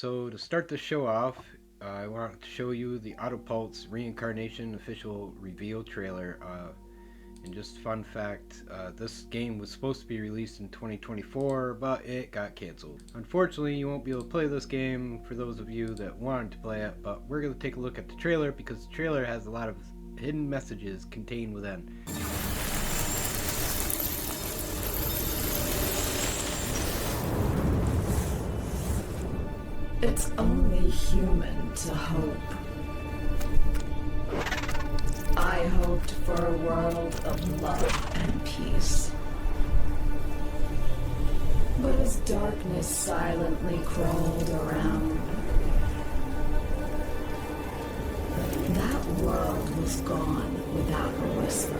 So to start the show off, I want to show you the Autopulse Reincarnation official reveal trailer. And just fun fact, this game was supposed to be released in 2024, but it got canceled. Unfortunately, you won't be able to play this game for those of you that wanted to play it, but we're going to take a look at the trailer because the trailer has a lot of hidden messages contained within. It's only human to hope. I hoped for a world of love and peace. But as darkness silently crawled around, that world was gone without a whisper.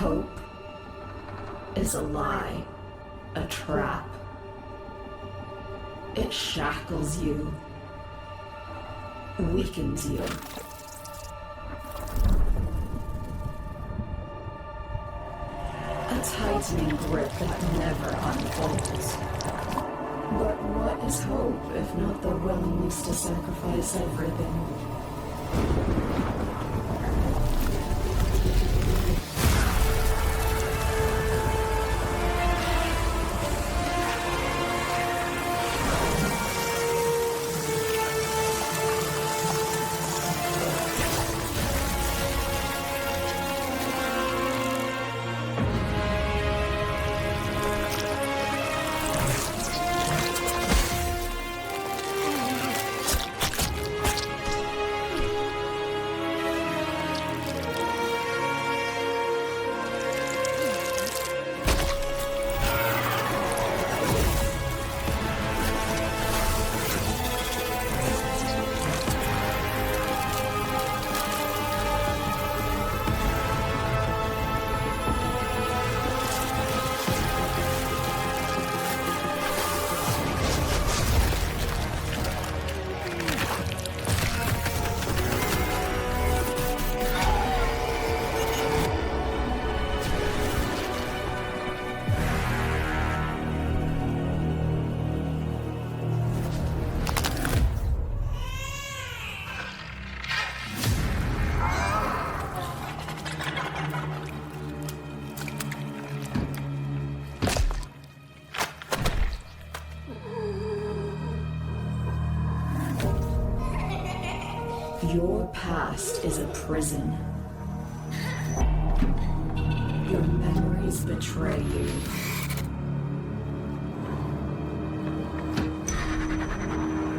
Hope is a lie, a trap. It shackles you, weakens you. A tightening grip that never unfolds. But what is hope if not the willingness to sacrifice everything? Your past is a prison. Your memories betray you.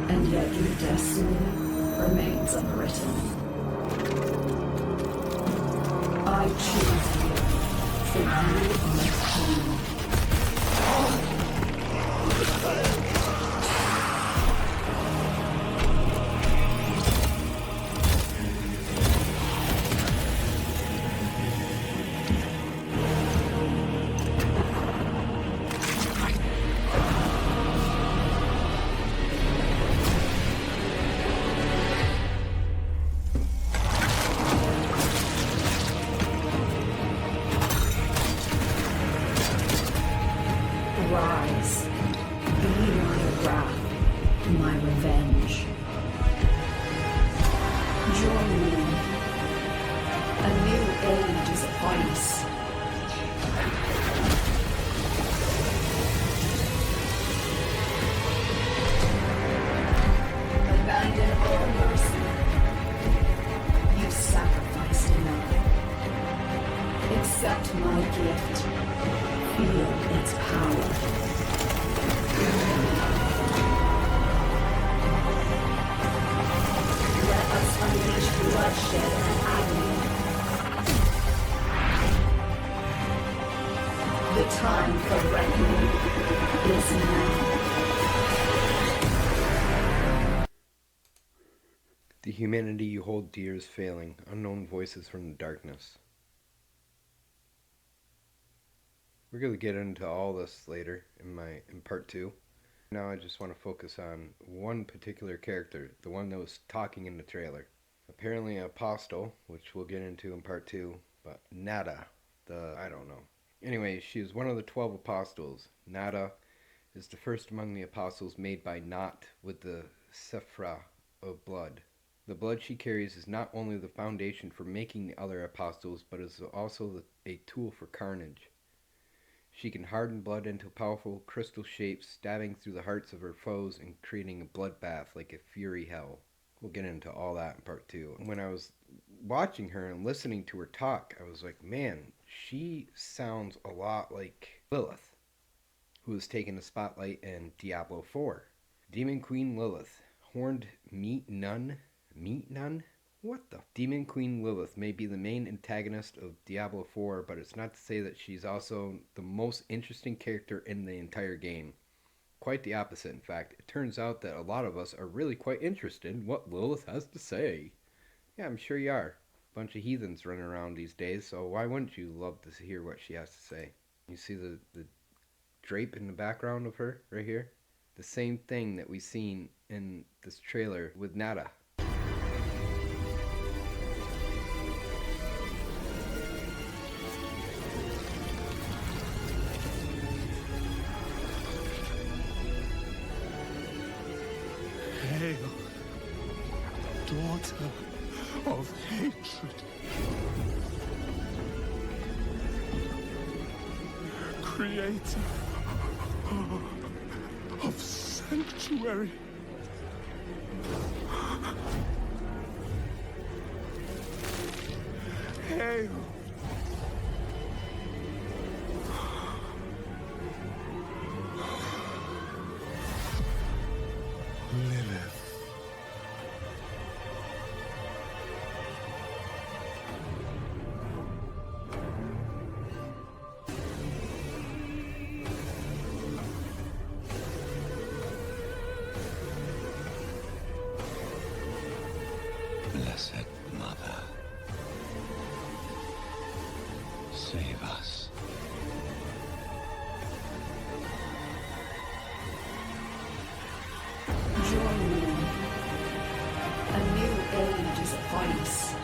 And yet your destiny remains unwritten. I choose you, for you are home. Rise, be my wrath, my revenge. Join me. A new age is upon us. Abandon all mercy. You sacrificed enough. Accept my gift. Feel its power. Let us unleash bloodshed and agony. The time for reckoning is now. The humanity you hold dear is failing. Unknown voices from the darkness. We're going to get into all this later in part 2. Now I just want to focus on one particular character, the one that was talking in the trailer. Apparently an apostle, which we'll get into in part 2, but Nada, I don't know. Anyway, she is one of the 12 apostles. Nada is the first among the apostles made by Not with the Sephra of blood. The blood she carries is not only the foundation for making the other apostles, but is also a tool for carnage. She can harden blood into powerful crystal shapes, stabbing through the hearts of her foes and creating a bloodbath like a fury hell. We'll get into all that in part 2. When I was watching her and listening to her talk, I was like, man, she sounds a lot like Lilith, who has taken the spotlight in Diablo 4. Demon Queen Lilith, horned meat nun? Meat nun? What the? Demon Queen Lilith may be the main antagonist of Diablo 4, but it's not to say that she's also the most interesting character in the entire game. Quite the opposite, in fact. It turns out that a lot of us are really quite interested in what Lilith has to say. Yeah, I'm sure you are. Bunch of heathens running around these days, so why wouldn't you love to hear what she has to say? You see the drape in the background of her, right here? The same thing that we seen in this trailer with Nada. Hail, daughter of hatred, creator of sanctuary. Hail, Lilith. Blessed Mother, save us. Join me. A new age is upon us.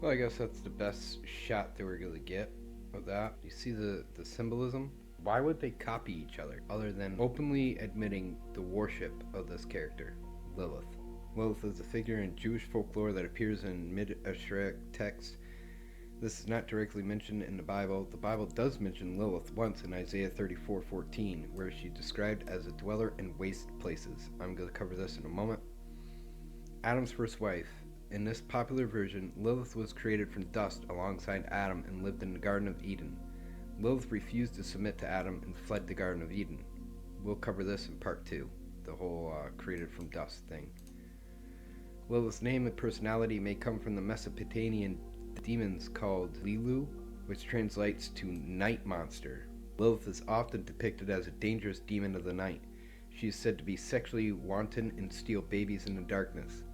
Well, I guess that's the best shot that we're going to get of that. You see the symbolism? Why would they copy each other other than openly admitting the worship of this character, Lilith? Lilith is a figure in Jewish folklore that appears in Midrashic texts. This is not directly mentioned in the Bible. The Bible does mention Lilith once in Isaiah 34:14, where she's described as a dweller in waste places. I'm going to cover this in a moment. Adam's first wife. In this popular version, Lilith was created from dust alongside Adam and lived in the Garden of Eden. Lilith refused to submit to Adam and fled the Garden of Eden. We'll cover this in part 2, the whole created from dust thing. Lilith's name and personality may come from the Mesopotamian demons called Lilu, which translates to night monster. Lilith is often depicted as a dangerous demon of the night. She is said to be sexually wanton and steal babies in the darkness.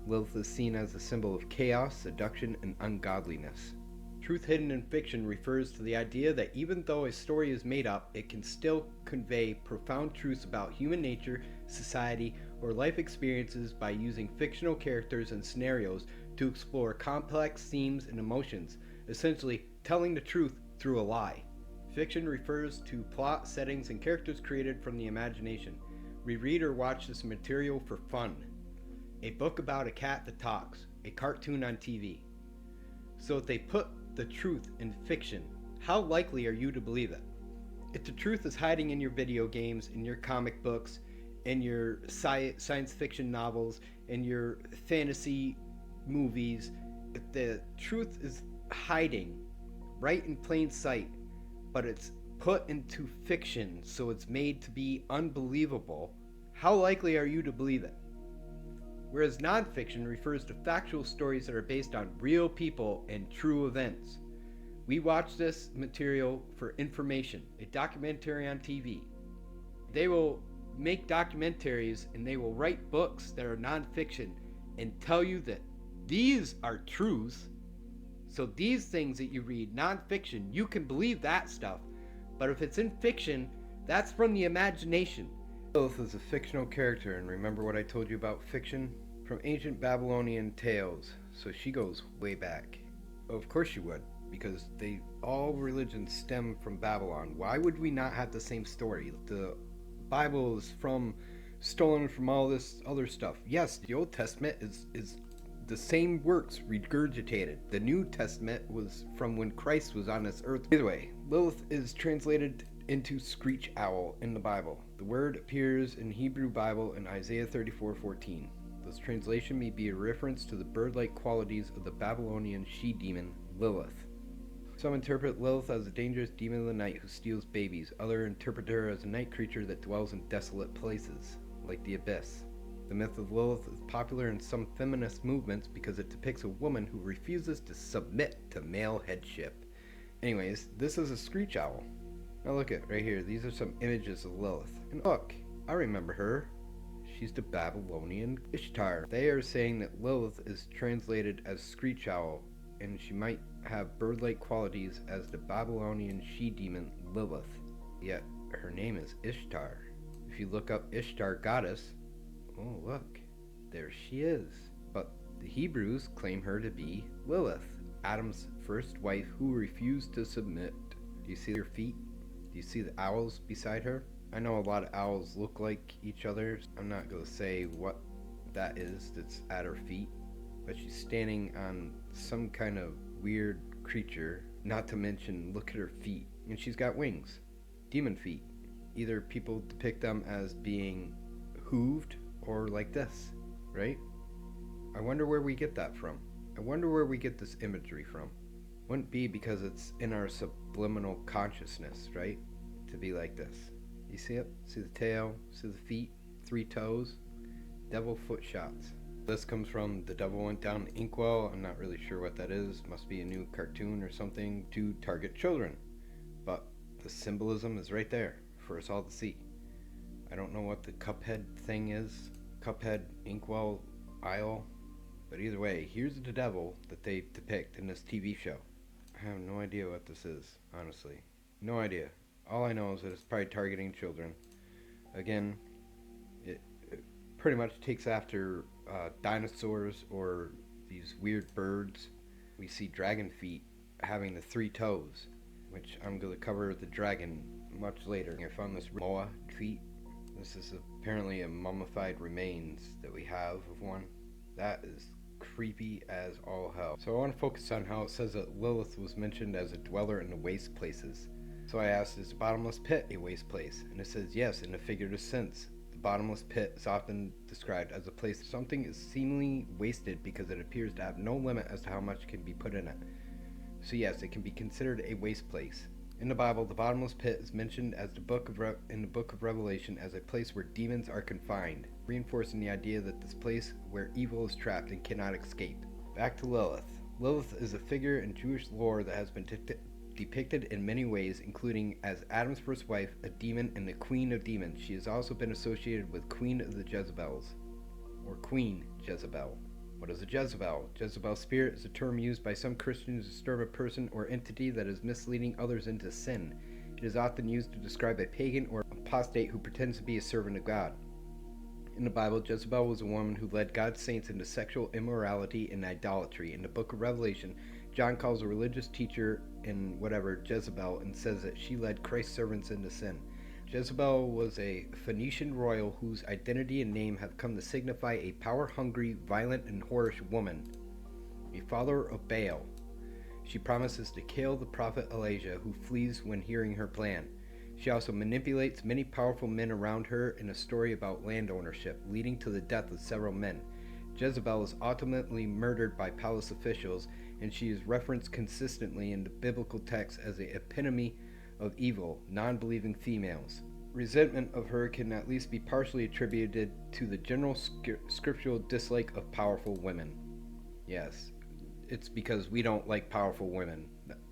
Lilith is seen as a symbol of chaos, seduction, and ungodliness. Truth hidden in fiction refers to the idea that even though a story is made up, it can still convey profound truths about human nature, society, or life experiences by using fictional characters and scenarios to explore complex themes and emotions, essentially telling the truth through a lie. Fiction refers to plot, settings, and characters created from the imagination. We read or watch this material for fun. A book about a cat that talks, a cartoon on TV. So if they put the truth in fiction, how likely are you to believe it? If the truth is hiding in your video games, in your comic books, in your science fiction novels, in your fantasy movies, if the truth is hiding right in plain sight, but it's put into fiction so it's made to be unbelievable, how likely are you to believe it? Whereas nonfiction refers to factual stories that are based on real people and true events. We watch this material for information, a documentary on TV. They will make documentaries and they will write books that are nonfiction and tell you that these are truths. So these things that you read, nonfiction, you can believe that stuff. But if it's in fiction, that's from the imagination. Lilith is a fictional character, and remember what I told you about fiction? From ancient Babylonian tales, so she goes way back. Of course you would, because all religions stem from Babylon. Why would we not have the same story? The Bible is stolen from all this other stuff. Yes, the Old Testament is the same works regurgitated. The New Testament was from when Christ was on this earth. Either way, Lilith is translated into screech owl in the Bible. The word appears in Hebrew Bible in Isaiah 34:14. This translation may be a reference to the bird-like qualities of the Babylonian she-demon Lilith. Some interpret Lilith as a dangerous demon of the night who steals babies. Others interpret her as a night creature that dwells in desolate places, like the abyss. The myth of Lilith is popular in some feminist movements because it depicts a woman who refuses to submit to male headship. Anyways, this is a screech owl. Now look at right here. These are some images of Lilith. And look, I remember her. She's the Babylonian Ishtar. They are saying that Lilith is translated as screech owl, and she might have bird-like qualities as the Babylonian she-demon Lilith. Yet her name is Ishtar. If you look up Ishtar goddess, oh look, there she is. But the Hebrews claim her to be Lilith, Adam's first wife who refused to submit. Do you see her feet? Do you see the owls beside her? I know a lot of owls look like each other. I'm not going to say what that is that's at her feet, but she's standing on some kind of weird creature. Not to mention, look at her feet. And she's got wings. Demon feet. Either people depict them as being hooved or like this, right? I wonder where we get that from. I wonder where we get this imagery from. Wouldn't be because it's in our subliminal consciousness, right? To be like this. You see it? See the tail? See the feet? 3 toes? Devil foot shots. This comes from The Devil Went Down the Inkwell. I'm not really sure what that is. Must be a new cartoon or something to target children. But the symbolism is right there for us all to see. I don't know what the Cuphead thing is. Cuphead, Inkwell, Isle. But either way, here's the devil that they depict in this TV show. I have no idea what this is, honestly. No idea. All I know is that it's probably targeting children. Again, it pretty much takes after dinosaurs or these weird birds. We see dragon feet having the 3 toes, which I'm going to cover the dragon much later. I found this Moa feet. This is apparently a mummified remains that we have of one. That is creepy as all hell. So I want to focus on how it says that Lilith was mentioned as a dweller in the waste places. So I asked, is the bottomless pit a waste place? And it says yes, in a figurative sense. The bottomless pit is often described as a place something is seemingly wasted because it appears to have no limit as to how much can be put in it. So yes, it can be considered a waste place. In the Bible, the bottomless pit is mentioned as in the book of Revelation as a place where demons are confined, reinforcing the idea that this place where evil is trapped and cannot escape. Back to Lilith. Lilith is a figure in Jewish lore that has been depicted in many ways, including as Adam's first wife, a demon, and the queen of demons. She has also been associated with Queen of the Jezebels, or Queen Jezebel. What is a Jezebel? Jezebel spirit is a term used by some Christians to describe a person or entity that is misleading others into sin. It is often used to describe a pagan or apostate who pretends to be a servant of God. In the Bible, Jezebel was a woman who led God's saints into sexual immorality and idolatry. In the book of Revelation, John calls a religious teacher in Jezebel and says that she led Christ's servants into sin. Jezebel was a Phoenician royal whose identity and name have come to signify a power-hungry, violent, and whorish woman, a follower of Baal. She promises to kill the prophet Elijah, who flees when hearing her plan. She also manipulates many powerful men around her in a story about land ownership, leading to the death of several men. Jezebel is ultimately murdered by palace officials, and she is referenced consistently in the biblical text as the epitome of evil, non-believing females. resentment of her can at least be partially attributed to the general scriptural dislike of powerful women. Yes, it's because we don't like powerful women.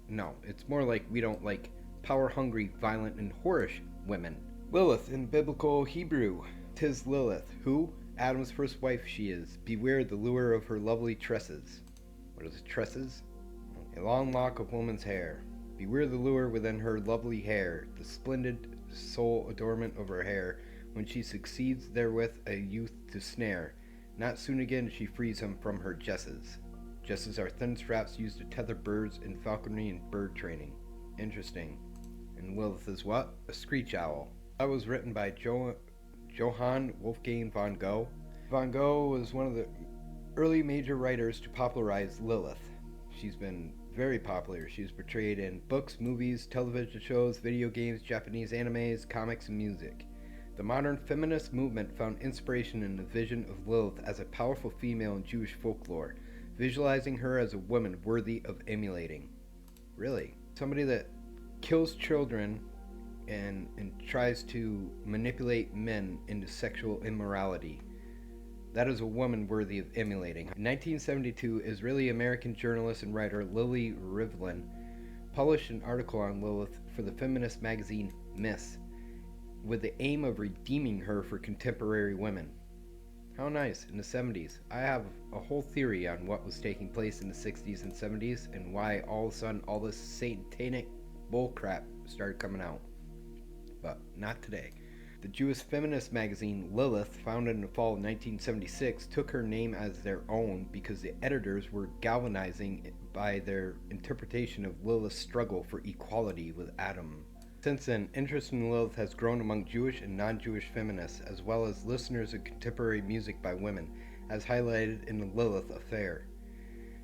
No, it's more like we don't like power-hungry, violent, and whorish women. Lilith in biblical Hebrew. 'Tis Lilith, who? Adam's first wife she is. Beware the lure of her lovely tresses. What is tresses? A long lock of woman's hair. Beware the lure within her lovely hair, the splendid sole adornment of her hair, when she succeeds therewith a youth to snare. Not soon again she frees him from her jesses. Jesses are thin straps used to tether birds in falconry and bird training. Interesting. And Lilith is what? A screech owl. That was written by Johann Wolfgang von Goethe. Von Goethe was one of the early major writers to popularize Lilith. She's been very popular. She's portrayed in books, movies, television shows, video games, Japanese animes, comics, and music. The modern feminist movement found inspiration in the vision of Lilith as a powerful female in Jewish folklore, visualizing her as a woman worthy of emulating. Really? Somebody that kills children and tries to manipulate men into sexual immorality. That is a woman worthy of emulating. In 1972, Israeli-American journalist and writer Lily Rivlin published an article on Lilith for the feminist magazine Miss, with the aim of redeeming her for contemporary women. How nice. In the 70s. I have a whole theory on what was taking place in the 60s and 70s and why all of a sudden all this satanic bullcrap started coming out. But not today. The Jewish feminist magazine Lilith, founded in the fall of 1976, took her name as their own because the editors were galvanizing by their interpretation of Lilith's struggle for equality with Adam. Since then, interest in Lilith has grown among Jewish and non-Jewish feminists, as well as listeners of contemporary music by women, as highlighted in the Lilith Affair.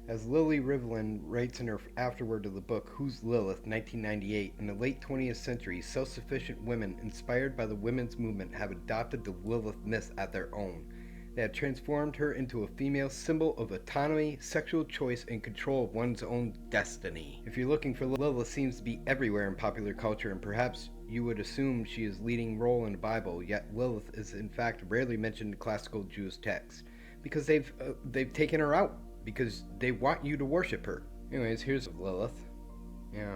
As Lily Rivlin writes in her afterword of the book Who's Lilith, 1998, in the late 20th century, self-sufficient women inspired by the women's movement have adopted the Lilith myth as their own. They have transformed her into a female symbol of autonomy, sexual choice, and control of one's own destiny. If you're looking for Lilith, seems to be everywhere in popular culture, and perhaps you would assume she is leading role in the Bible, yet Lilith is in fact rarely mentioned in classical Jewish texts, because they've taken her out. Because they want you to worship her. Anyways, here's Lilith. Yeah.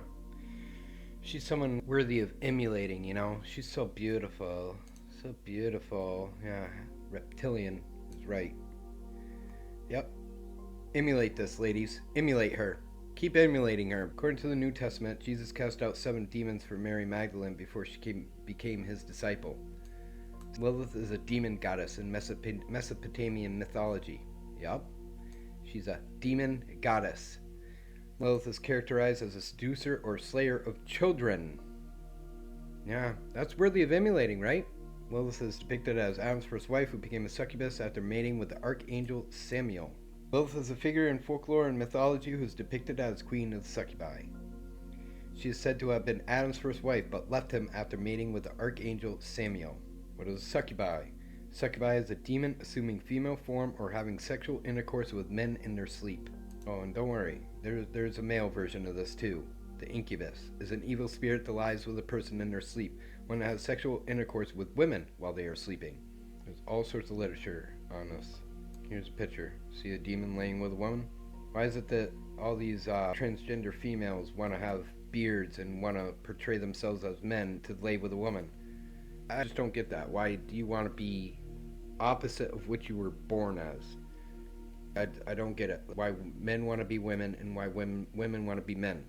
She's someone worthy of emulating, you know? She's so beautiful. So beautiful. Yeah, reptilian is right. Yep. Emulate this, ladies. Emulate her. Keep emulating her. According to the New Testament, Jesus cast out 7 demons for Mary Magdalene before she became his disciple. Lilith is a demon goddess in Mesopotamian mythology. Yup. She's a demon goddess. Lilith is characterized as a seducer or slayer of children. Yeah, that's worthy of emulating, right? Lilith is depicted as Adam's first wife who became a succubus after mating with the archangel Samael. Lilith is a figure in folklore and mythology who is depicted as queen of the succubi. She is said to have been Adam's first wife but left him after mating with the archangel Samael. What is a succubi? Succubi is a demon assuming female form or having sexual intercourse with men in their sleep. Oh, and don't worry, there's a male version of this too. The incubus is an evil spirit that lies with a person in their sleep, one that has sexual intercourse with women while they are sleeping. There's all sorts of literature on this. Here's a picture. See a demon laying with a woman? Why is it that all these transgender females want to have beards and want to portray themselves as men to lay with a woman? I just don't get that. Why do you want to be opposite of what you were born as? I don't get it. Why men want to be women and why women want to be men.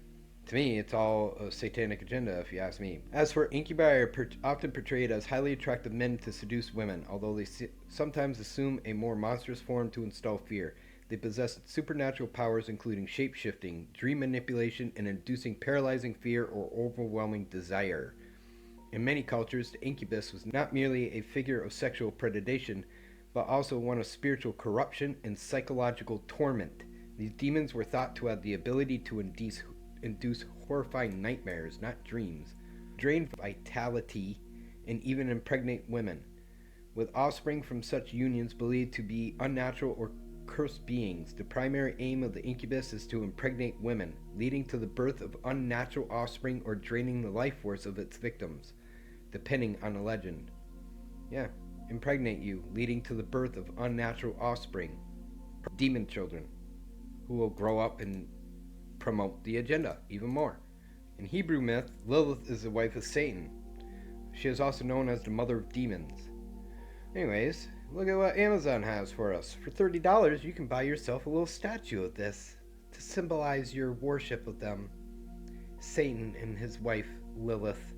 To me, it's all a satanic agenda, if you ask me. As for incubi, are often portrayed as highly attractive men to seduce women, although they sometimes assume a more monstrous form to instill fear. They possess supernatural powers including shape-shifting, dream manipulation, and inducing paralyzing fear or overwhelming desire. In many cultures, the incubus was not merely a figure of sexual predation, but also one of spiritual corruption and psychological torment. These demons were thought to have the ability to induce horrifying nightmares, not dreams, drain vitality, and even impregnate women, with offspring from such unions believed to be unnatural or cursed beings. The primary aim of the incubus is to impregnate women, leading to the birth of unnatural offspring or draining the life force of its victims. depending on the legend. Yeah, impregnate you, leading to the birth of unnatural offspring, demon children, who will grow up and promote the agenda even more. In Hebrew myth, Lilith is the wife of Satan. She is also known as the mother of demons. Anyways, look at what Amazon has for us. For $30, you can buy yourself a little statue of this to symbolize your worship of them. Satan and his wife, Lilith,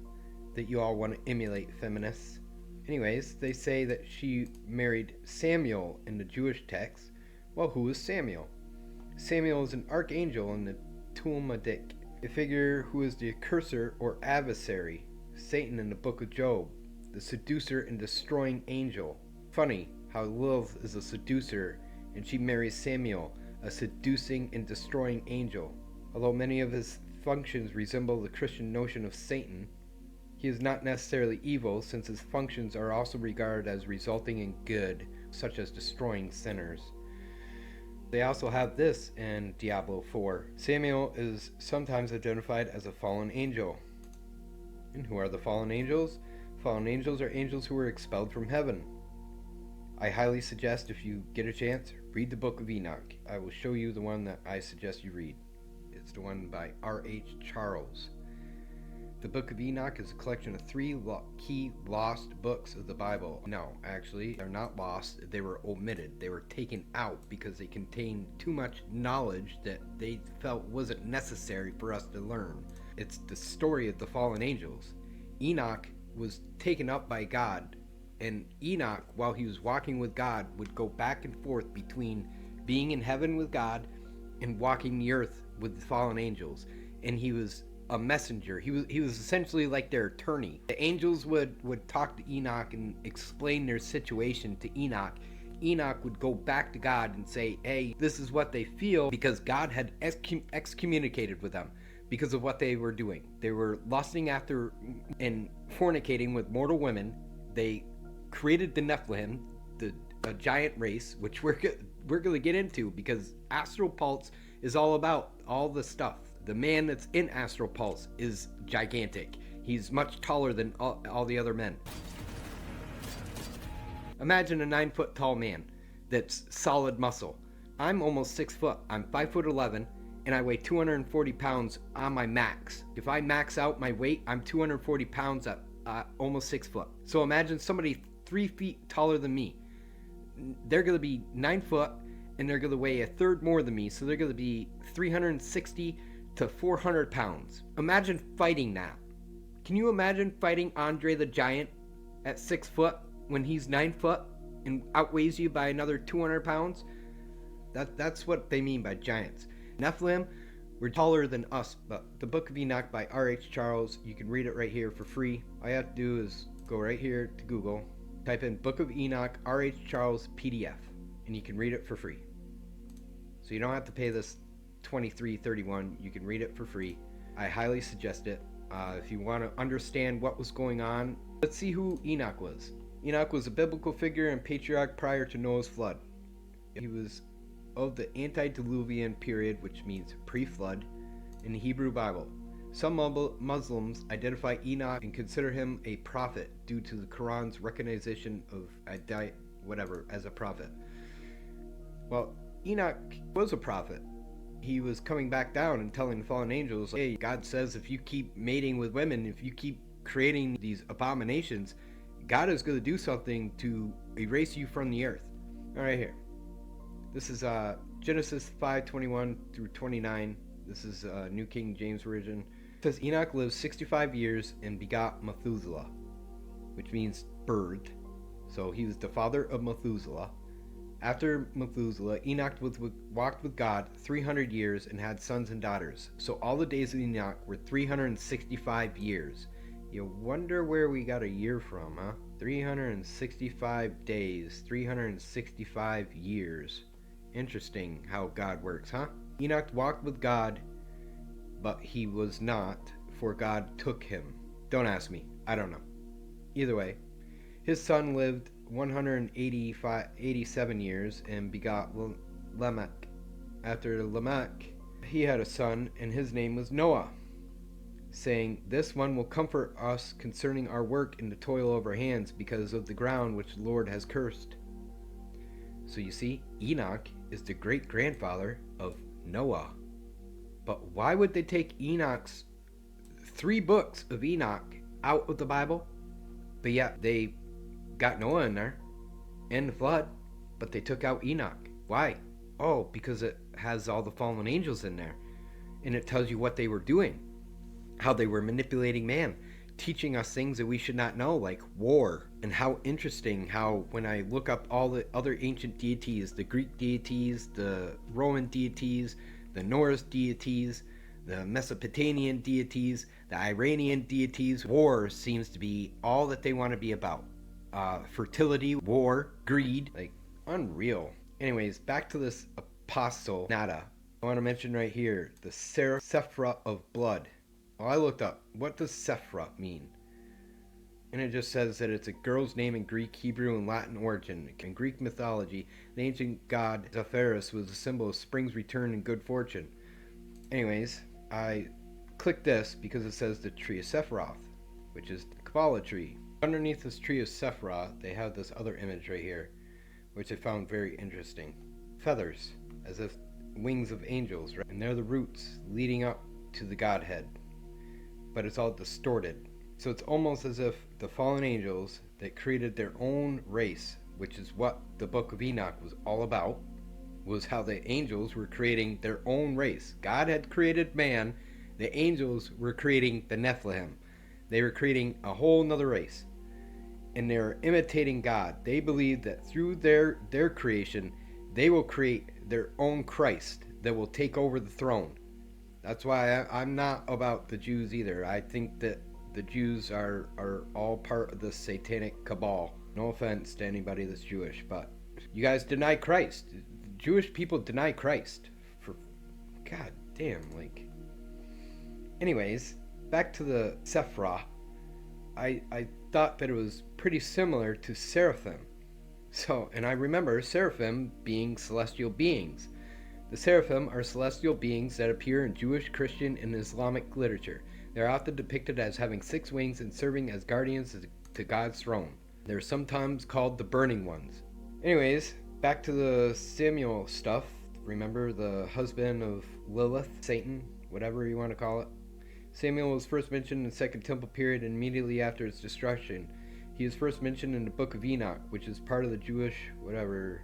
that you all want to emulate, feminists. Anyways, they say that she married Samuel in the Jewish text. Well, who is Samuel? Samuel is an archangel in the Talmudic, a figure who is the accuser or adversary, Satan in the book of Job, the seducer and destroying angel. Funny how Lilith is a seducer and she marries Samuel, a seducing and destroying angel. Although many of his functions resemble the Christian notion of Satan, he is not necessarily evil, since his functions are also regarded as resulting in good, such as destroying sinners. They also have this in Diablo 4. Samuel is sometimes identified as a fallen angel. And who are the fallen angels? Fallen angels are angels who were expelled from heaven. I highly suggest, if you get a chance, read the Book of Enoch. I will show you the one that I suggest you read. It's the one by R.H. Charles. The Book of Enoch is a collection of 3 key lost books of the Bible. No, actually, they're not lost. They were omitted. They were taken out because they contained too much knowledge that they felt wasn't necessary for us to learn. It's the story of the fallen angels. Enoch was taken up by God, and Enoch, while he was walking with God, would go back and forth between being in heaven with God and walking the earth with the fallen angels. And he was a messenger. He was essentially like their attorney. The angels would talk to Enoch and explain their situation to Enoch. Enoch would go back to God and say, hey, this is what they feel, because God had excommunicated with them because of what they were doing. They were lusting after and fornicating with mortal women. They created the Nephilim, a giant race, which we're going to get into, because Astral Pulse is all about all the stuff. The man that's in Astral Pulse is gigantic. He's much taller than all the other men. Imagine a 9-foot tall man that's solid muscle. I'm almost 6 foot. I'm 5'11", and I weigh 240 pounds on my max. If I max out my weight, I'm 240 pounds at almost 6 foot. So imagine somebody 3 feet taller than me. They're going to be 9 foot, and they're going to weigh a third more than me, so they're going to be 360 to 400 pounds. Imagine fighting that. Can you imagine fighting Andre the Giant at 6 foot when he's 9 foot and outweighs you by another 200 pounds? That's what they mean by giants. Nephilim were taller than us, but the Book of Enoch by R.H. Charles, you can read it right here for free. All you have to do is go right here to Google, type in Book of Enoch R.H. Charles PDF, and you can read it for free. So you don't have to pay this $23.31. You can read it for free. I highly suggest it. If you want to understand what was going on, let's see who Enoch was. Enoch was a biblical figure and patriarch prior to Noah's flood. He was of the antediluvian period, which means pre-flood, in the Hebrew Bible. Some Muslims identify Enoch and consider him a prophet due to the Quran's recognition of as a prophet. Well, Enoch was a prophet. He was coming back down and telling the fallen angels, hey, God says if you keep mating with women, if you keep creating these abominations, God is going to do something to erase you from the earth. All right, here. This is Genesis 5:21 through 29. This is New King James Version. It says, Enoch lived 65 years and begot Methuselah, which means bird. So he was the father of Methuselah. After Methuselah, Enoch walked with God 300 years and had sons and daughters. So all the days of Enoch were 365 years. You wonder where we got a year from, huh? 365 days, 365 years. Interesting how God works, huh? Enoch walked with God, but he was not, for God took him. Don't ask me. I don't know. Either way, his son lived 187 years and begot Lamech. After Lamech, he had a son, and his name was Noah. saying, "This one will comfort us concerning our work and the toil of our hands, because of the ground which the Lord has cursed." So you see, Enoch is the great-grandfather of Noah. But why would they take Enoch's 3 books of Enoch out of the Bible? But yet they got Noah in there and the flood, but they took out Enoch. Why? Oh, because it has all the fallen angels in there, and it tells you what they were doing, how they were manipulating man, teaching us things that we should not know, like war. And how interesting how when I look up all the other ancient deities, the Greek deities, the Roman deities, the Norse deities, the Mesopotamian deities, the Iranian deities, war seems to be all that they want to be about. Fertility, war, greed, like unreal. Anyways, back to this apostle Nada. I want to mention right here the Sephra of blood. Well, I looked up, what does Sephra mean? And it just says that it's a girl's name in Greek, Hebrew, and Latin origin. In Greek mythology, the ancient god Zephyrus was a symbol of spring's return and good fortune. Anyways, I clicked this because it says the tree of Sephiroth, which is the Kabbalah tree. Underneath this tree of Sephiroth, they have this other image right here, which I found very interesting. Feathers, as if wings of angels, right? And they're the roots leading up to the Godhead. But it's all distorted. So it's almost as if the fallen angels that created their own race, which is what the book of Enoch was all about, was how the angels were creating their own race. God had created man, the angels were creating the Nephilim. They were creating a whole nother race. And they're imitating God. They believe that through their creation, they will create their own Christ that will take over the throne. That's why I'm not about the Jews either. I think that the Jews are all part of the satanic cabal. No offense to anybody that's Jewish, but you guys deny Christ. Jewish people deny Christ. For God damn, like. Anyways, back to the Sephra. I thought that it was pretty similar to seraphim. So, and I remember seraphim being celestial beings. The seraphim are celestial beings that appear in Jewish, Christian, and Islamic literature. They're often depicted as having 6 wings and serving as guardians to God's throne. They're sometimes called the Burning Ones. Anyways, back to the Samuel stuff. Remember the husband of Lilith, Satan, whatever you want to call it? Samuel was first mentioned in the Second Temple period and immediately after its destruction. He is first mentioned in the Book of Enoch, which is part of the Jewish, whatever,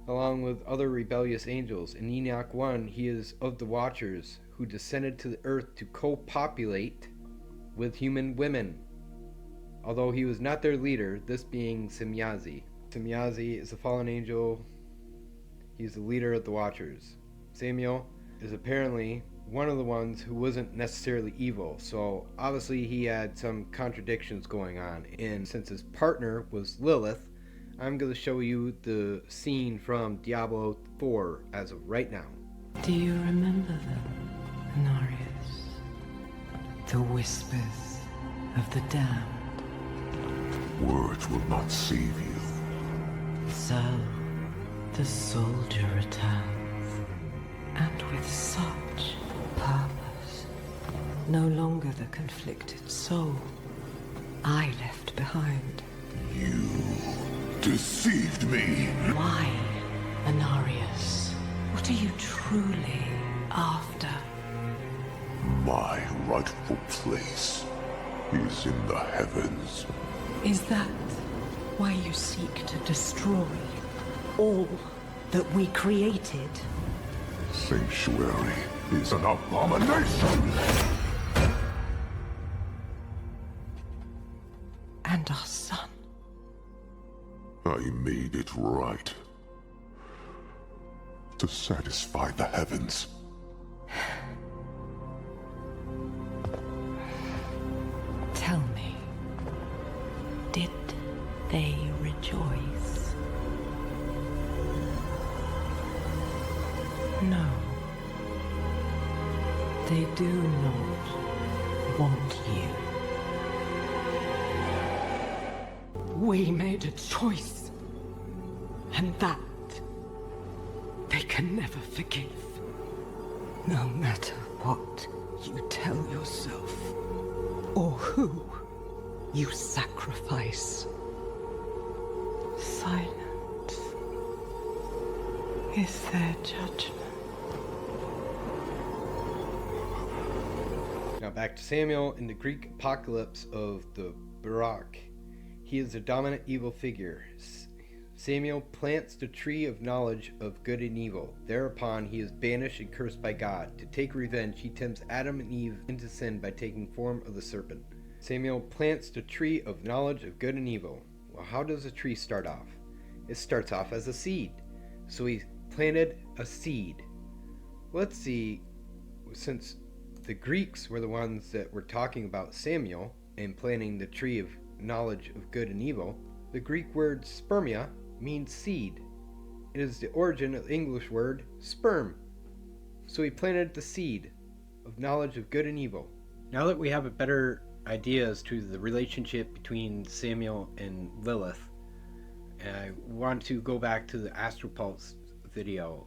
along with other rebellious angels. In Enoch 1, he is of the Watchers, who descended to the earth to co-populate with human women, although he was not their leader, this being Semyazi. Semyazi is a fallen angel. He's the leader of the Watchers. Samuel is apparently one of the ones who wasn't necessarily evil, so obviously he had some contradictions going on. And since his partner was Lilith, I'm going to show you the scene from Diablo 4 as of right now. Do you remember them, Anarius? The whispers of the damned. Words will not save you. So, the soldier returns, and with such purpose. No longer the conflicted soul I left behind. You deceived me. Why, Anarius? What are you truly after? My rightful place is in the heavens. Is that why you seek to destroy all that we created? Sanctuary is an abomination. And our son. I made it right. To satisfy the heavens. Tell me, did they rejoice? No. They do not want you. We made a choice, and that they can never forgive. No matter what you tell yourself, or who you sacrifice. Silence is their judgment. Now back to Samuel in the Greek apocalypse of the Barak. He is a dominant evil figure. Samuel plants the tree of knowledge of good and evil. Thereupon he is banished and cursed by God. To take revenge, he tempts Adam and Eve into sin by taking form of the serpent. Samuel plants the tree of knowledge of good and evil. Well, how does a tree start off? It starts off as a seed. So he planted a seed. Let's see, since the Greeks were the ones that were talking about Samuel and planting the tree of knowledge of good and evil, the Greek word spermia means seed. It is the origin of the English word sperm. So he planted the seed of knowledge of good and evil. Now that we have a better idea as to the relationship between Samuel and Lilith, I want to go back to the Astropulse video.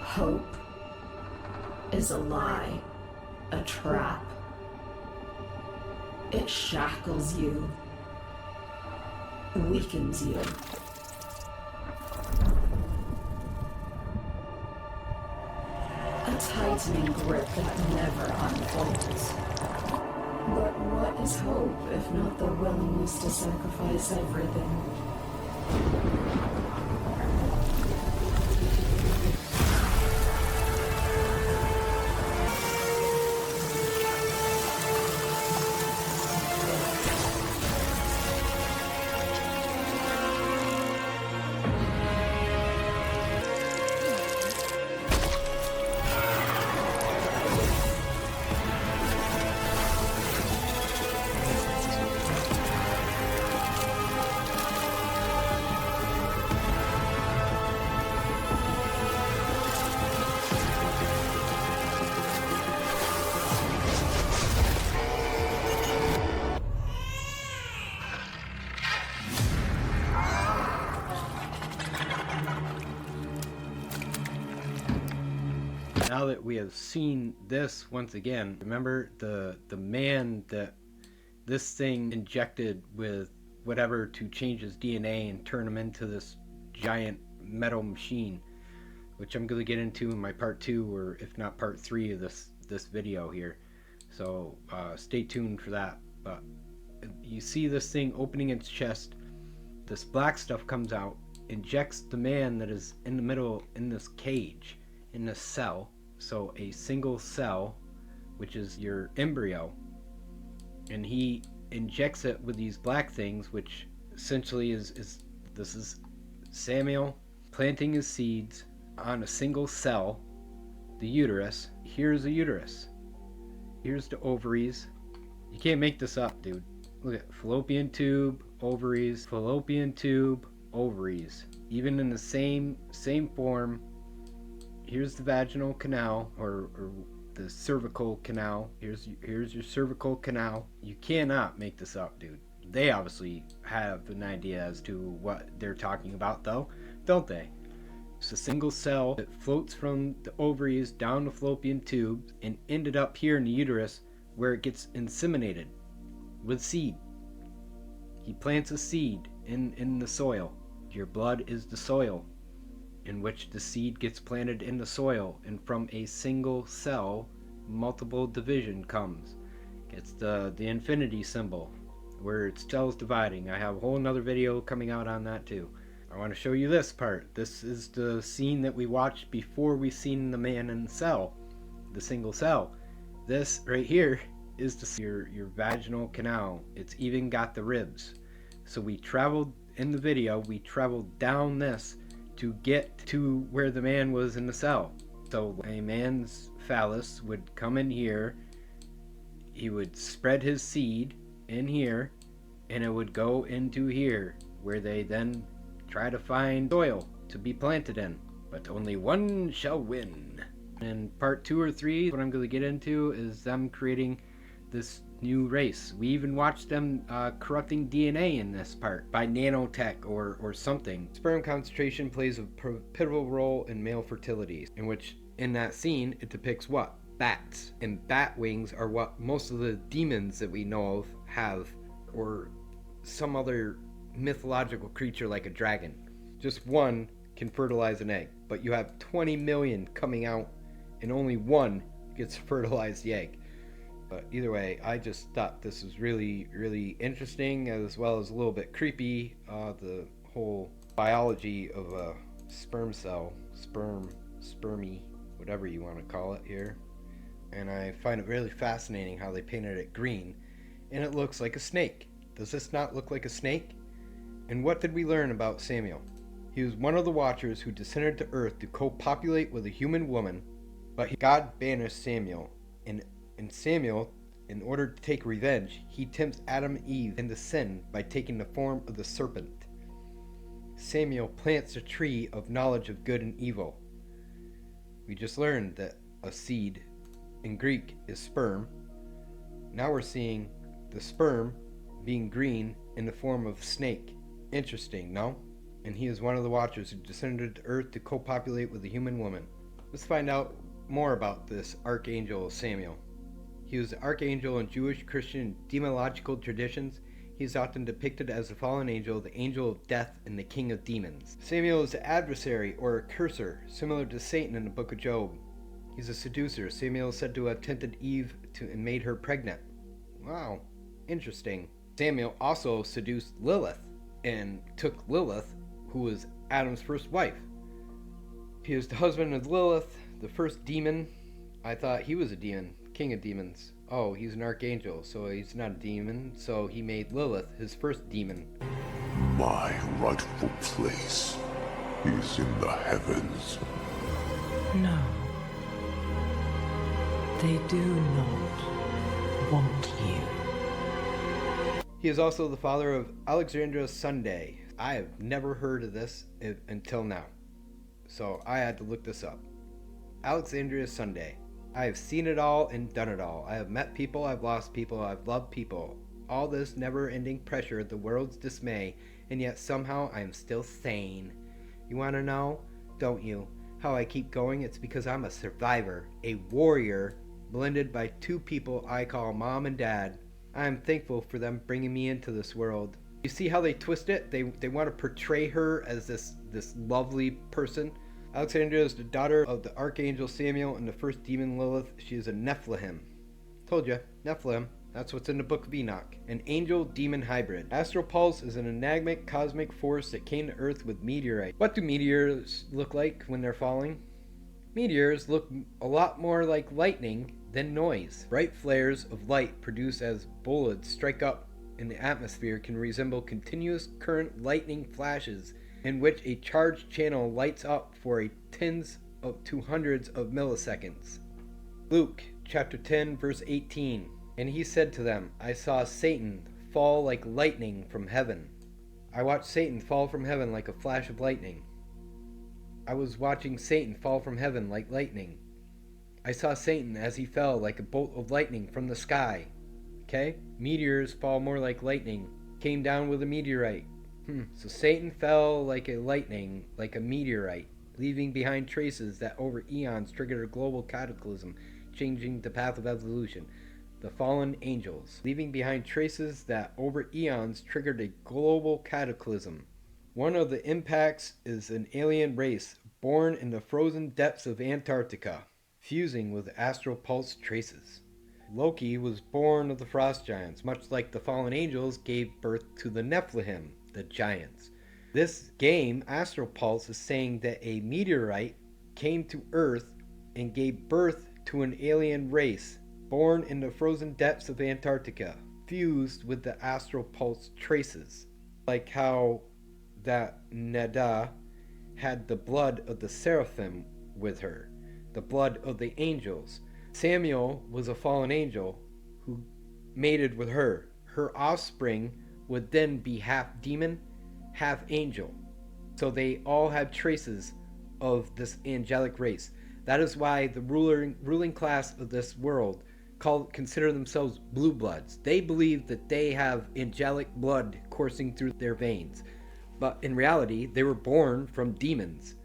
Hope is a lie, a trap. It shackles you, weakens you. A tightening grip that never unfolds. But what is hope if not the willingness to sacrifice everything? Now that we have seen this once again, remember the man that this thing injected with whatever to change his DNA and turn him into this giant metal machine, which I'm going to get into in my part 2, or if not part 3 of this video here. So stay tuned for that. But you see this thing opening its chest, this black stuff comes out, injects the man that is in the middle in this cage, in this cell. So a single cell, which is your embryo, and he injects it with these black things, which essentially is this is Samuel planting his seeds on a single cell, the uterus. Here's the uterus, here's the ovaries. You can't make this up, dude. Look at fallopian tube, ovaries, fallopian tube, ovaries, even in the same form. Here's the vaginal canal, or the cervical canal. Here's your cervical canal. You cannot make this up, dude. They obviously have an idea as to what they're talking about, though, don't they? It's a single cell that floats from the ovaries down the fallopian tube and ended up here in the uterus, where it gets inseminated with seed. He plants a seed in the soil. Your blood is the soil in which the seed gets planted in the soil, and from a single cell, multiple division comes. It's the infinity symbol, where it's cells dividing. I have a whole nother video coming out on that too. I want to show you this part. This is the scene that we watched before we seen the man in the cell, the single cell. This right here is your vaginal canal. It's even got the ribs. So we traveled in the video, we traveled down this to get to where the man was in the cell. So a man's phallus would come in here, he would spread his seed in here, and it would go into here, where they then try to find soil to be planted in. But only one shall win. And part 2 or 3, what I'm going to get into, is them creating this new race. We even watched them corrupting DNA in this part by nanotech or something. Sperm concentration plays a pivotal role in male fertility, in which In that scene, it depicts what? Bats. And bat wings are what most of the demons that we know of have, or some other mythological creature like a dragon. Just one can fertilize an egg, but you have 20 million coming out and only one gets to fertilize the egg. But either way, I just thought this was really, really interesting, as well as a little bit creepy. The whole biology of a sperm cell, spermy, whatever you want to call it here. And I find it really fascinating how they painted it green, and it looks like a snake. Does this not look like a snake? And what did we learn about Samael? He was one of the Watchers who descended to earth to co-populate with a human woman, but God banished Samael. And Samael, in order to take revenge, he tempts Adam and Eve into sin by taking the form of the serpent. Samael plants a tree of knowledge of good and evil. We just learned that a seed in Greek is sperm. Now we're seeing the sperm being green in the form of a snake. Interesting, no? And he is one of the Watchers who descended to earth to co-populate with a human woman. Let's find out more about this Archangel Samael. He was the archangel in Jewish, Christian, and demonological traditions. He is often depicted as the fallen angel, the angel of death, and the king of demons. Samael is the adversary, or accuser, similar to Satan in the book of Job. He's a seducer. Samael is said to have tempted Eve and made her pregnant. Wow, interesting. Samael also seduced Lilith and took Lilith, who was Adam's first wife. He was the husband of Lilith, the first demon. I thought he was a demon, king of demons. Oh, he's an archangel, so he's not a demon, so he made Lilith his first demon. My rightful place is in the heavens. No. They do not want you. He is also the father of Alexandria Sunday. I have never heard of this until now, so I had to look this up. Alexandria Sunday. I have seen it all and done it all. I have met people, I've lost people, I've loved people. All this never-ending pressure, the world's dismay, and yet somehow I am still sane. You want to know? Don't you? How I keep going? It's because I'm a survivor, a warrior, blended by two people I call Mom and Dad. I am thankful for them bringing me into this world. You see how they twist it? They want to portray her as this lovely person. Alexandria is the daughter of the Archangel Samael and the first demon Lilith. She is a Nephilim. Told you, Nephilim. That's what's in the book of Enoch. An angel-demon hybrid. Astral pulse is an enigmatic cosmic force that came to Earth with meteorite. What do meteors look like when they're falling? Meteors look a lot more like lightning than noise. Bright flares of light produced as bullets strike up in the atmosphere can resemble continuous current lightning flashes in which a charged channel lights up for a tens to hundreds of milliseconds. Luke chapter 10 verse 18. And he said to them, I saw Satan fall like lightning from heaven. I watched Satan fall from heaven like a flash of lightning. I was watching Satan fall from heaven like lightning. I saw Satan as he fell like a bolt of lightning from the sky. Okay? Meteors fall more like lightning. Came down with a meteorite. So Satan fell like a lightning, like a meteorite, leaving behind traces that over eons triggered a global cataclysm, changing the path of evolution. The fallen angels, leaving behind traces that over eons triggered a global cataclysm. One of the impacts is an alien race born in the frozen depths of Antarctica, fusing with astral pulse traces. Loki was born of the frost giants, much like the fallen angels gave birth to the Nephilim, the giants. This game, Astral Pulse, is saying that a meteorite came to Earth and gave birth to an alien race born in the frozen depths of Antarctica, fused with the Astral Pulse traces. Like how that Neda had the blood of the seraphim with her, the blood of the angels. Samael was a fallen angel who mated with her. Her offspring would then be half demon, half angel. So they all had traces of this angelic race. That is why the ruling class of this world consider themselves blue bloods. They believe that they have angelic blood coursing through their veins. But in reality, they were born from demons.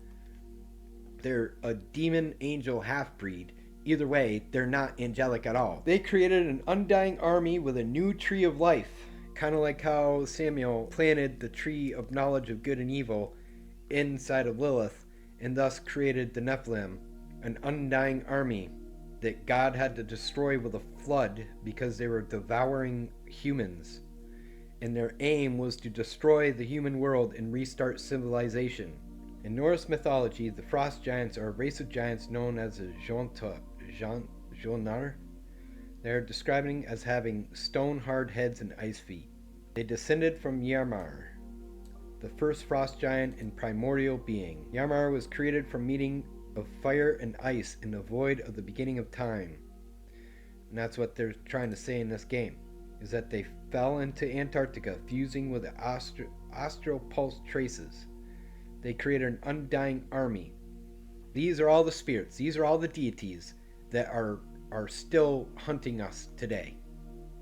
they're a demon angel half-breed. Either way, they're not angelic at all. They created an undying army with a new tree of life, kind of like how Samuel planted the tree of knowledge of good and evil inside of Lilith, and thus created the Nephilim, an undying army that God had to destroy with a flood because they were devouring humans. And their aim was to destroy the human world and restart civilization. In Norse mythology, the frost giants are a race of giants known as the Jonar. They are described as having stone-hard heads and ice feet. They descended from Yarmar, the first frost giant and primordial being. Yarmar was created from meeting of fire and ice in the void of the beginning of time. And that's what they're trying to say in this game, is that they fell into Antarctica, fusing with the astral pulse traces. They created an undying army. These are all the spirits, these are all the deities that are still hunting us today.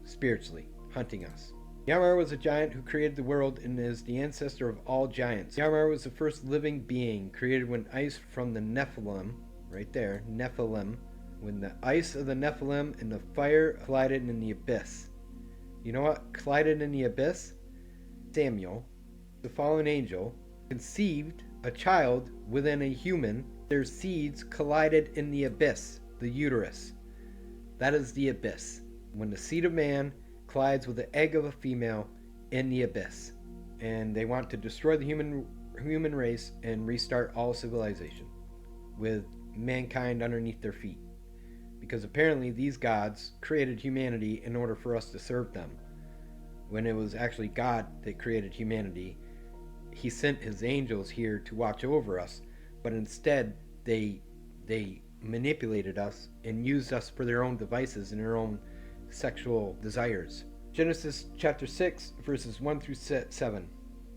Spiritually, hunting us. Yarmar was a giant who created the world and is the ancestor of all giants. Yarmar was the first living being created when ice from the Nephilim, right there, Nephilim, when the ice of the Nephilim and the fire collided in the abyss. You know what collided in the abyss? Samuel, the fallen angel, conceived a child within a human. Their seeds collided in the abyss, the uterus. That is the abyss. When the seed of man collides with the egg of a female in the abyss. And they want to destroy the human race and restart all civilization with mankind underneath their feet. Because apparently these gods created humanity in order for us to serve them. When it was actually God that created humanity, he sent his angels here to watch over us, but instead they manipulated us and used us for their own devices and their own sexual desires. Genesis chapter 6 verses 1 through 7.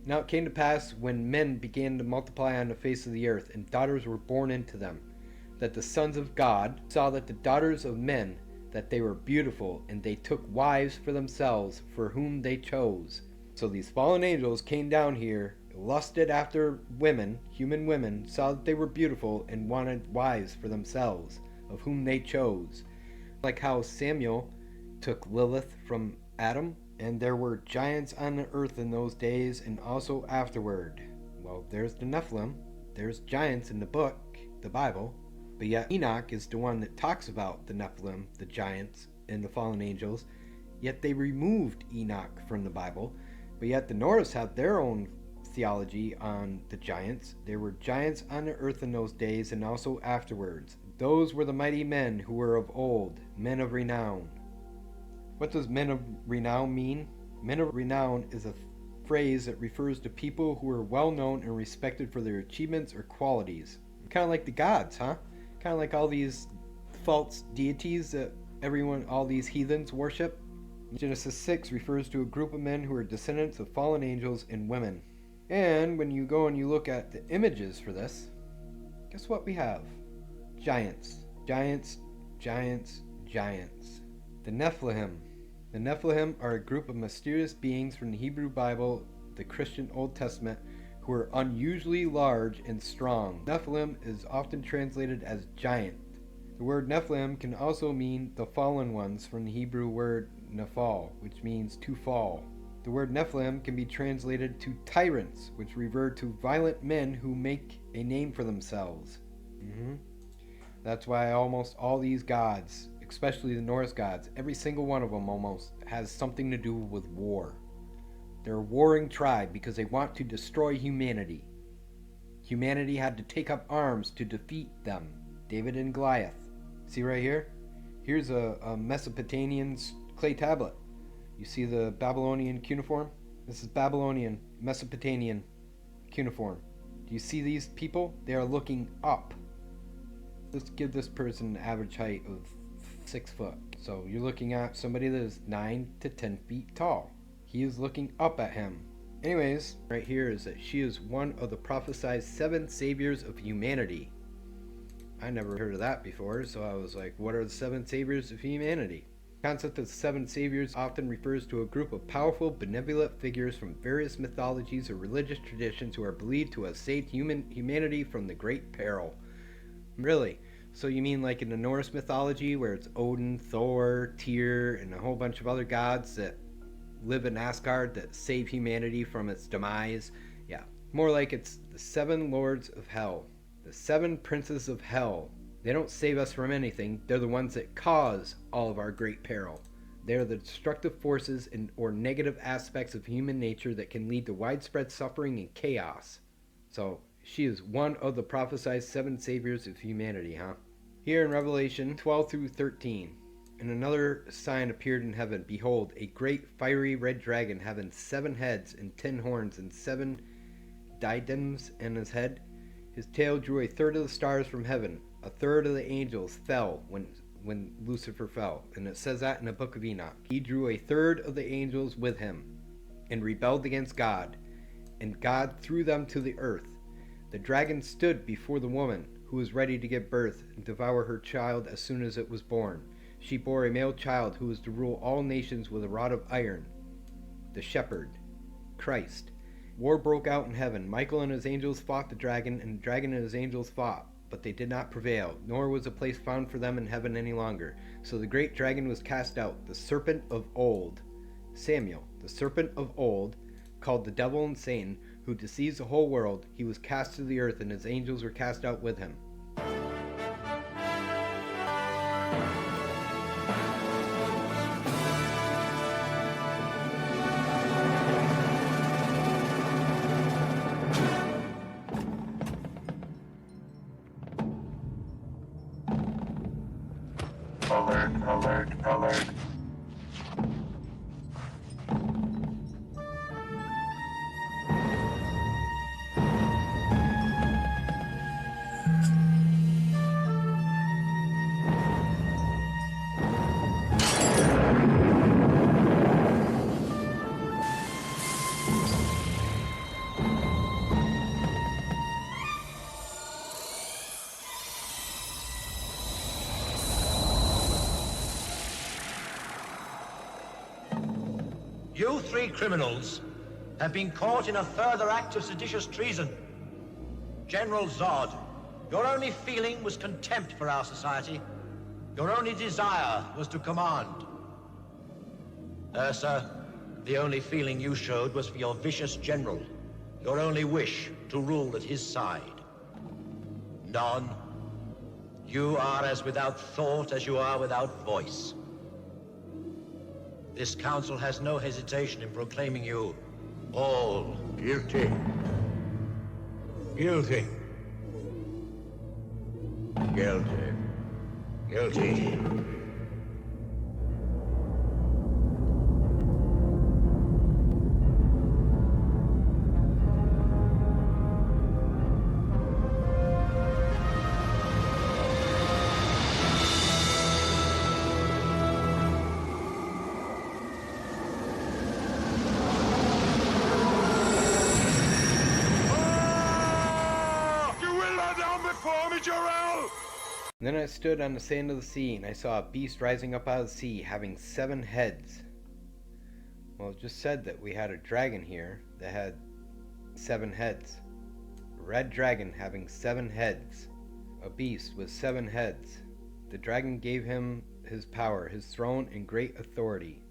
Now it came to pass when men began to multiply on the face of the earth and daughters were born into them, that the sons of God saw that the daughters of men, that they were beautiful, and they took wives for themselves for whom they chose. So these fallen angels came down here, lusted after women, human women, saw that they were beautiful and wanted wives for themselves, of whom they chose. Like how Samuel took Lilith from Adam, and there were giants on the earth in those days and also afterward. Well, there's the Nephilim, there's giants in the book, the Bible, but yet Enoch is the one that talks about the Nephilim, the giants, and the fallen angels, yet they removed Enoch from the Bible, but yet the Norse have their own theology on the giants. There were giants on the earth in those days and also afterwards. Those were the mighty men who were of old, men of renown. What does men of renown mean? Men of renown is a phrase that refers to people who are well known and respected for their achievements or qualities. Kind of like the gods, huh? Kind of like all these false deities that all these heathens worship. Genesis 6 refers to a group of men who are descendants of fallen angels and women. And when you go and you look at the images for this, guess what we have? Giants. Giants, giants, giants. The Nephilim. The Nephilim are a group of mysterious beings from the Hebrew Bible, the Christian Old Testament, who are unusually large and strong. Nephilim is often translated as giant. The word Nephilim can also mean the fallen ones from the Hebrew word Nephal, which means to fall. The word Nephilim can be translated to tyrants, which refer to violent men who make a name for themselves. That's why almost all these gods, especially the Norse gods, every single one of them almost has something to do with war. They're a warring tribe because they want to destroy humanity. Humanity had to take up arms to defeat them. David and Goliath. See right here? Here's a Mesopotamian clay tablet. You see the Babylonian cuneiform? This is Babylonian, Mesopotamian cuneiform. Do you see these people? They are looking up. Let's give this person an average height of 6 foot. So you're looking at somebody that is 9 to 10 feet tall. He is looking up at him. Anyways, right here is that she is one of the prophesied 7 saviors of humanity. I never heard of that before, so I was like, what are the 7 saviors of humanity? The concept of 7 saviors often refers to a group of powerful, benevolent figures from various mythologies or religious traditions who are believed to have saved humanity from the great peril. Really? So you mean like in the Norse mythology where it's Odin, Thor, Tyr, and a whole bunch of other gods that live in Asgard that save humanity from its demise? Yeah. More like it's the seven lords of hell. The seven princes of hell. They don't save us from anything. They're the ones that cause all of our great peril. They are the destructive forces or negative aspects of human nature that can lead to widespread suffering and chaos. So, she is one of the prophesied seven saviors of humanity, huh? Here in Revelation 12 through 13, and another sign appeared in heaven. Behold, a great fiery red dragon having 7 heads and 10 horns and 7 diadems in his head. His tail drew a third of the stars from heaven. A third of the angels fell when Lucifer fell. And it says that in the book of Enoch. He drew a third of the angels with him and rebelled against God. And God threw them to the earth. The dragon stood before the woman who was ready to give birth and devour her child as soon as it was born. She bore a male child who was to rule all nations with a rod of iron. The shepherd, Christ. War broke out in heaven. Michael and his angels fought the dragon, and the dragon and his angels fought, but they did not prevail, nor was a place found for them in heaven any longer. So the great dragon was cast out, the serpent of old. Samuel, the serpent of old, called the devil and Satan, who deceives the whole world. He was cast to the earth, and his angels were cast out with him. Alert, alert, alert. You 3 criminals have been caught in a further act of seditious treason. General Zod, your only feeling was contempt for our society. Your only desire was to command. Ursa, the only feeling you showed was for your vicious general. Your only wish to rule at his side. Non, you are as without thought as you are without voice. This council has no hesitation in proclaiming you all guilty. Guilty. Guilty. Guilty. And then I stood on the sand of the sea, and I saw a beast rising up out of the sea, having 7 heads. Well, it just said that we had a dragon here that had 7 heads. A red dragon having 7 heads. A beast with 7 heads. The dragon gave him his power, his throne, and great authority.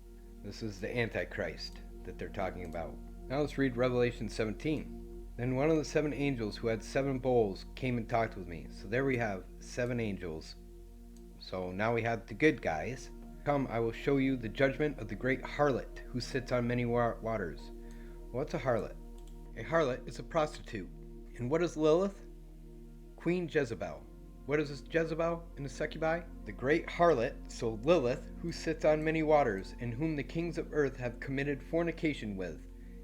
This is the Antichrist that they're talking about. Now let's read Revelation 17. Then one of the 7 angels who had 7 bowls came and talked with me. So there we have 7 angels. So now we have the good guys. Come, I will show you the judgment of the great harlot who sits on many waters. What's a harlot? A harlot is a prostitute. And what is Lilith? Queen Jezebel. What is this Jezebel in the succubi? The great harlot, so Lilith, who sits on many waters, and whom the kings of earth have committed fornication with.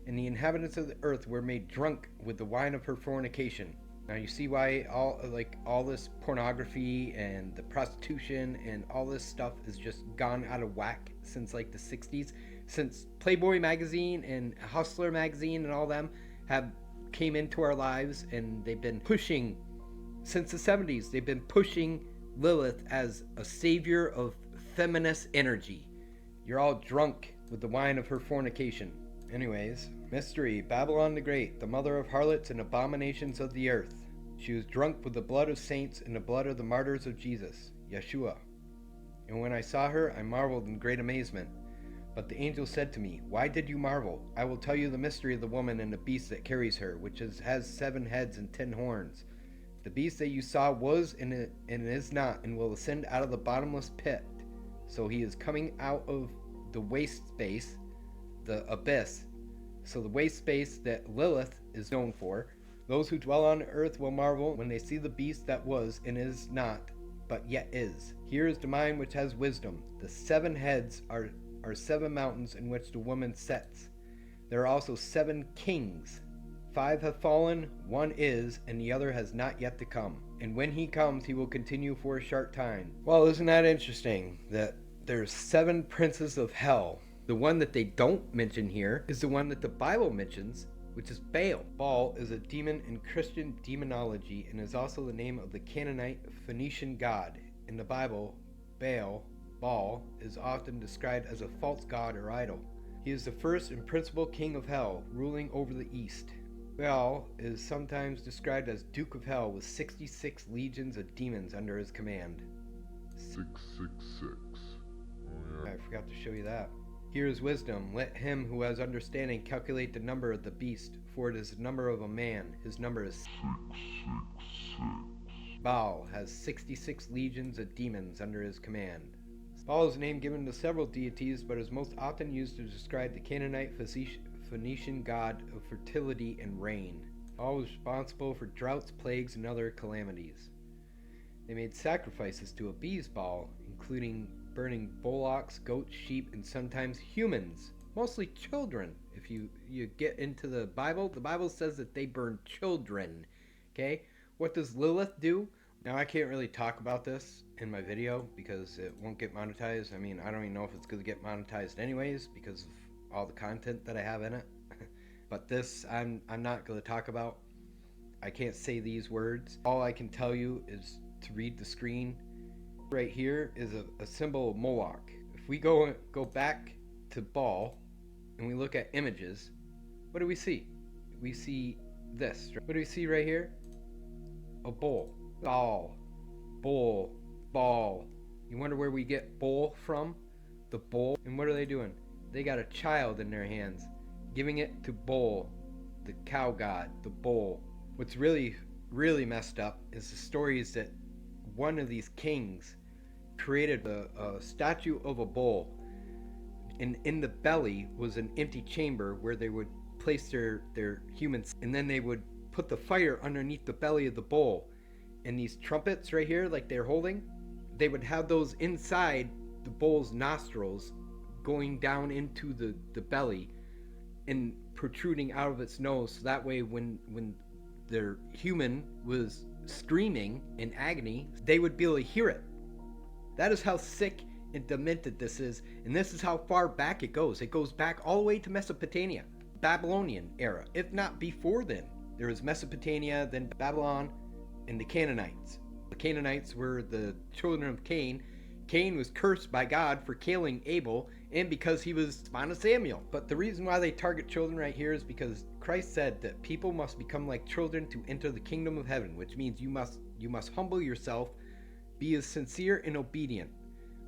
And the inhabitants of the earth were made drunk with the wine of her fornication. Now you see why all this pornography and the prostitution and all this stuff is just gone out of whack since like the 60s. Since Playboy magazine and Hustler magazine and all them have came into our lives, and they've been pushing, since the 70s, they've been pushing Lilith as a savior of feminist energy. You're all drunk with the wine of her fornication. Anyways, mystery, Babylon the Great, the mother of harlots and abominations of the earth. She was drunk with the blood of saints and the blood of the martyrs of Jesus, Yeshua. And when I saw her, I marveled in great amazement. But the angel said to me, Why did you marvel? I will tell you the mystery of the woman and the beast that carries her, which has 7 heads and 10 horns. The beast that you saw was and is not, and will ascend out of the bottomless pit. So he is coming out of the waste space, the abyss. So the waste space that Lilith is known for. Those who dwell on earth will marvel when they see the beast that was and is not, but yet is. Here is the mind which has wisdom. The 7 heads are 7 mountains in which the woman sits. There are also 7 kings. 5 have fallen, 1 is, and the other has not yet to come. And when he comes, he will continue for a short time. Well, isn't that interesting that there's 7 princes of hell? The one that they don't mention here is the one that the Bible mentions, which is Baal. Baal is a demon in Christian demonology and is also the name of the Canaanite Phoenician god. In the Bible, Baal is often described as a false god or idol. He is the first and principal king of hell, ruling over the east. Baal is sometimes described as Duke of Hell with 66 legions of demons under his command. 666. Oh, yeah. I forgot to show you that. Here is wisdom. Let him who has understanding calculate the number of the beast, for it is the number of a man. His number is 666. Baal has 66 legions of demons under his command. Baal is a name given to several deities, but is most often used to describe the Canaanite Phoenician god of fertility and rain. Baal was responsible for droughts, plagues, and other calamities. They made sacrifices to appease Baal, including burning bullocks, goats, sheep, and sometimes humans, mostly children. If you get into the Bible says that they burn children. Okay? What does Lilith do? Now, I can't really talk about this in my video because it won't get monetized. I mean, I don't even know if it's going to get monetized anyways because of all the content that I have in it. But this, I'm not going to talk about. I can't say these words. All I can tell you is to read the screen. Right here is a symbol of Moloch. If we go back to Baal and we look at images, what do we see? We see this. What do we see right here? A bull. Baal. Bull. Baal. You wonder where we get bull from? The bull. And what are they doing? They got a child in their hands, giving it to Bull, the cow god, the bull. What's really, really messed up is the stories that one of these kings created a statue of a bull, and in the belly was an empty chamber where they would place their humans, and then they would put the fire underneath the belly of the bull, and these trumpets right here, like they're holding, they would have those inside the bull's nostrils going down into the belly and protruding out of its nose, so that way when their human was screaming in agony, they would be able to hear it. That is how sick and demented this is, and this is how far back it goes. It goes back all the way to Mesopotamia, Babylonian era, if not before then. There was Mesopotamia, then Babylon, and the Canaanites. The Canaanites were the children of Cain. Cain was cursed by God for killing Abel, and because he was fond of Samuel. But the reason why they target children right here is because Christ said that people must become like children to enter the kingdom of heaven, which means you must humble yourself, be as sincere and obedient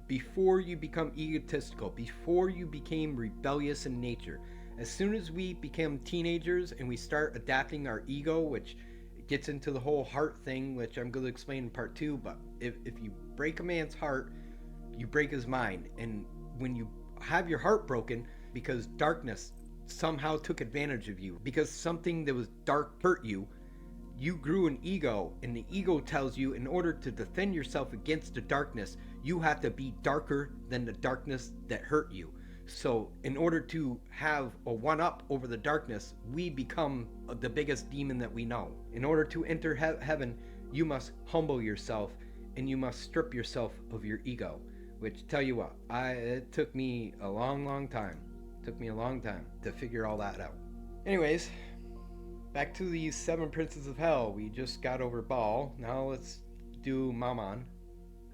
before you become egotistical, before you became rebellious in nature. As soon as we become teenagers and we start adapting our ego, which gets into the whole heart thing, which I'm going to explain in part 2, but if you break a man's heart, you break his mind. And when you have your heart broken because darkness somehow took advantage of you, because something that was dark hurt you, you grew an ego, and the ego tells you in order to defend yourself against the darkness, you have to be darker than the darkness that hurt you. So in order to have a one-up over the darkness, we become the biggest demon that we know. In order to enter heaven, you must humble yourself, and you must strip yourself of your ego. Which, tell you what, it took me a long time. It took me a long time to figure all that out. Anyways, back to these 7 princes of hell. We just got over Baal. Now let's do Mammon.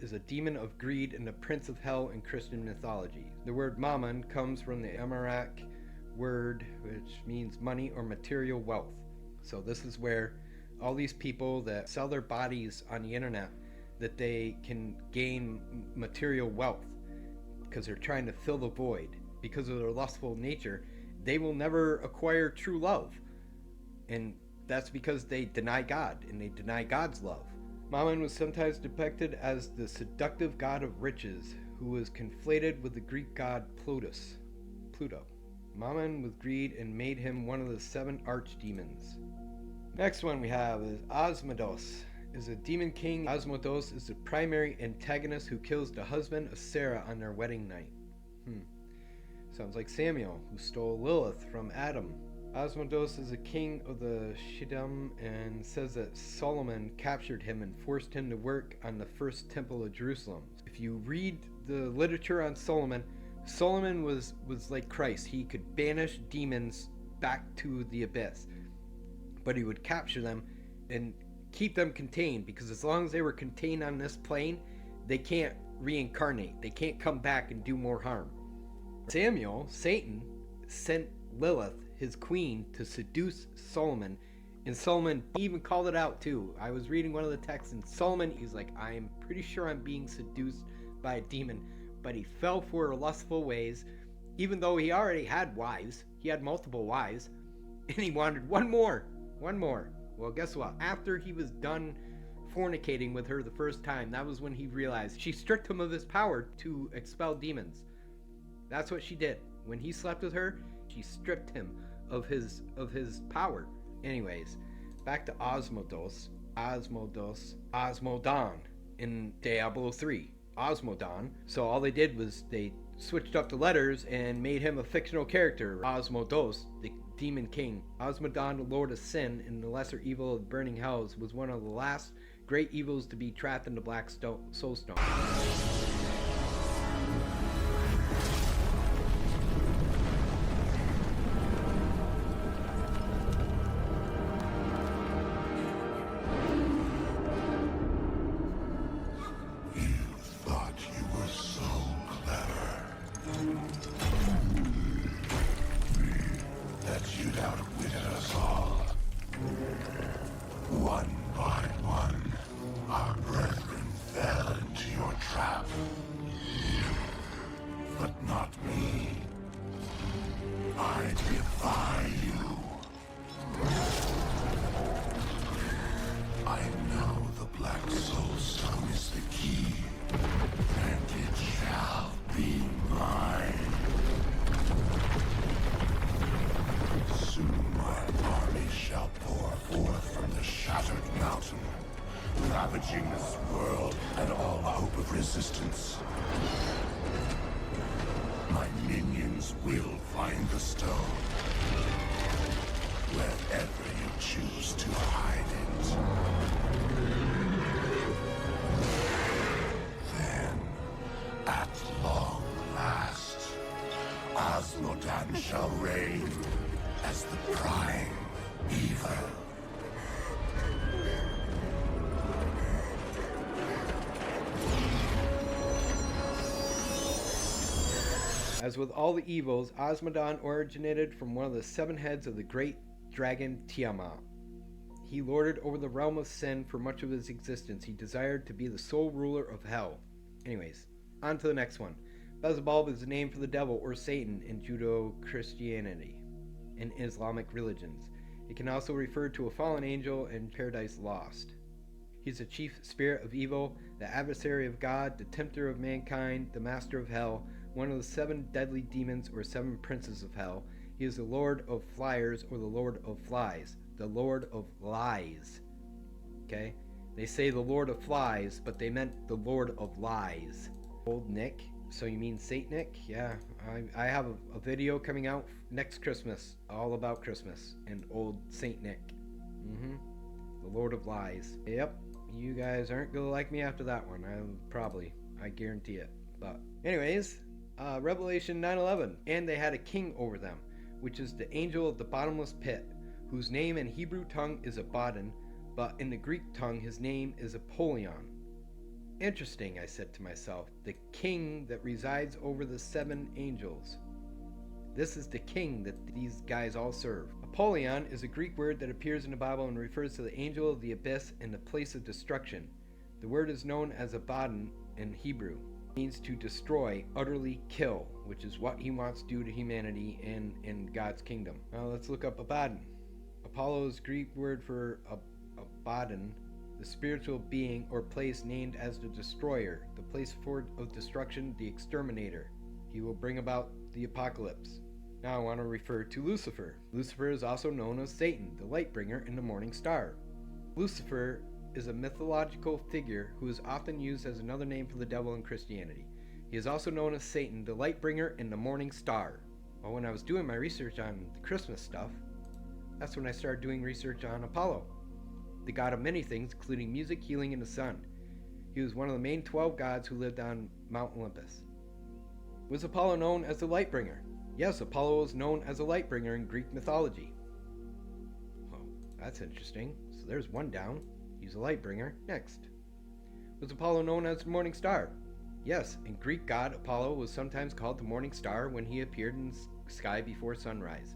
Is a demon of greed and the prince of hell in Christian mythology. The word Mammon comes from the Aramaic word which means money or material wealth. So this is where all these people that sell their bodies on the internet that they can gain material wealth because they're trying to fill the void. Because of their lustful nature, they will never acquire true love. And that's because they deny God and they deny God's love. Mammon was sometimes depicted as the seductive god of riches, who was conflated with the Greek god Pluto. Mammon with greed and made him one of the 7 archdemons. Next one we have is Asmodeus. Is a demon king. Asmodeus is the primary antagonist who kills the husband of Sarah on their wedding night. Sounds like Samuel, who stole Lilith from Adam. Asmodeus is a king of the Shittim and says that Solomon captured him and forced him to work on the first temple of Jerusalem. If you read the literature on Solomon, Solomon was like Christ. He could banish demons back to the abyss, but he would capture them and keep them contained, because as long as they were contained on this plane, they can't reincarnate. They can't come back and do more harm. Samuel, Satan, sent Lilith, his queen, to seduce Solomon, and Solomon even called it out too. I was reading one of the texts, and Solomon, he's like, I'm pretty sure I'm being seduced by a demon, but he fell for her lustful ways, even though he already had wives. He had multiple wives, and he wanted one more. Well, guess what? After he was done fornicating with her the first time, that was when he realized she stripped him of his power to expel demons. That's what she did. When he slept with her, she stripped him of his power. Anyways, back to Asmodeus, Osmodon in Diablo 3. Osmodon. So all they did was they switched up the letters and made him a fictional character. Asmodeus, the demon king. Osmodon, the lord of sin and the lesser evil of burning hells, was one of the last great evils to be trapped in the black soul stone. Ravaging this world and all hope of resistance. My minions will find the stone, wherever you choose to hide it. Then, at long last, Osmodan shall reign as the prime evil. As with all the evils, Osmodon originated from one of the 7 heads of the great dragon Tiamat. He lorded over the realm of sin for much of his existence. He desired to be the sole ruler of hell. Anyways, on to the next one. Beelzebub is the name for the devil or Satan in Judeo-Christianity and Islamic religions. It can also refer to a fallen angel in Paradise Lost. He's the chief spirit of evil, the adversary of God, the tempter of mankind, the master of hell, one of the 7 deadly demons or 7 princes of hell. He is the Lord of Flyers or the Lord of Flies, the Lord of Lies. Okay? They say the Lord of Flies, but they meant the Lord of Lies. Old Nick? So you mean Saint Nick? Yeah, I have a video coming out next Christmas, all about Christmas and old Saint Nick. The Lord of Lies. Yep, you guys aren't gonna like me after that one. I guarantee it. But anyways, Revelation 9:11, and they had a king over them, which is the angel of the bottomless pit, whose name in Hebrew tongue is Abaddon, but in the Greek tongue his name is Apollyon. Interesting, I said to myself, the king that resides over the 7 angels. This is the king that these guys all serve. Apollyon is a Greek word that appears in the Bible and refers to the angel of the abyss and the place of destruction. The word is known as Abaddon in Hebrew. It means to destroy, utterly kill, which is what he wants to do to humanity and in God's kingdom. Now let's look up Abaddon. Apollo's Greek word for Abaddon, the spiritual being or place named as the destroyer, the place of destruction, the exterminator. He will bring about the apocalypse. Now I want to refer to Lucifer. Lucifer is also known as Satan, the light bringer and the morning star. Lucifer is a mythological figure who is often used as another name for the devil in Christianity. He is also known as Satan, the light bringer and the morning star. Well, when I was doing my research on the Christmas stuff, that's when I started doing research on Apollo, the god of many things, including music, healing, and the sun. He was one of the main 12 gods who lived on Mount Olympus. Was Apollo known as the light bringer? Yes, Apollo is known as a light bringer in Greek mythology. Well, that's interesting. So there's one down. He's a light bringer. Next. Was Apollo known as the morning star? Yes, in Greek god, Apollo was sometimes called the morning star when he appeared in the sky before sunrise.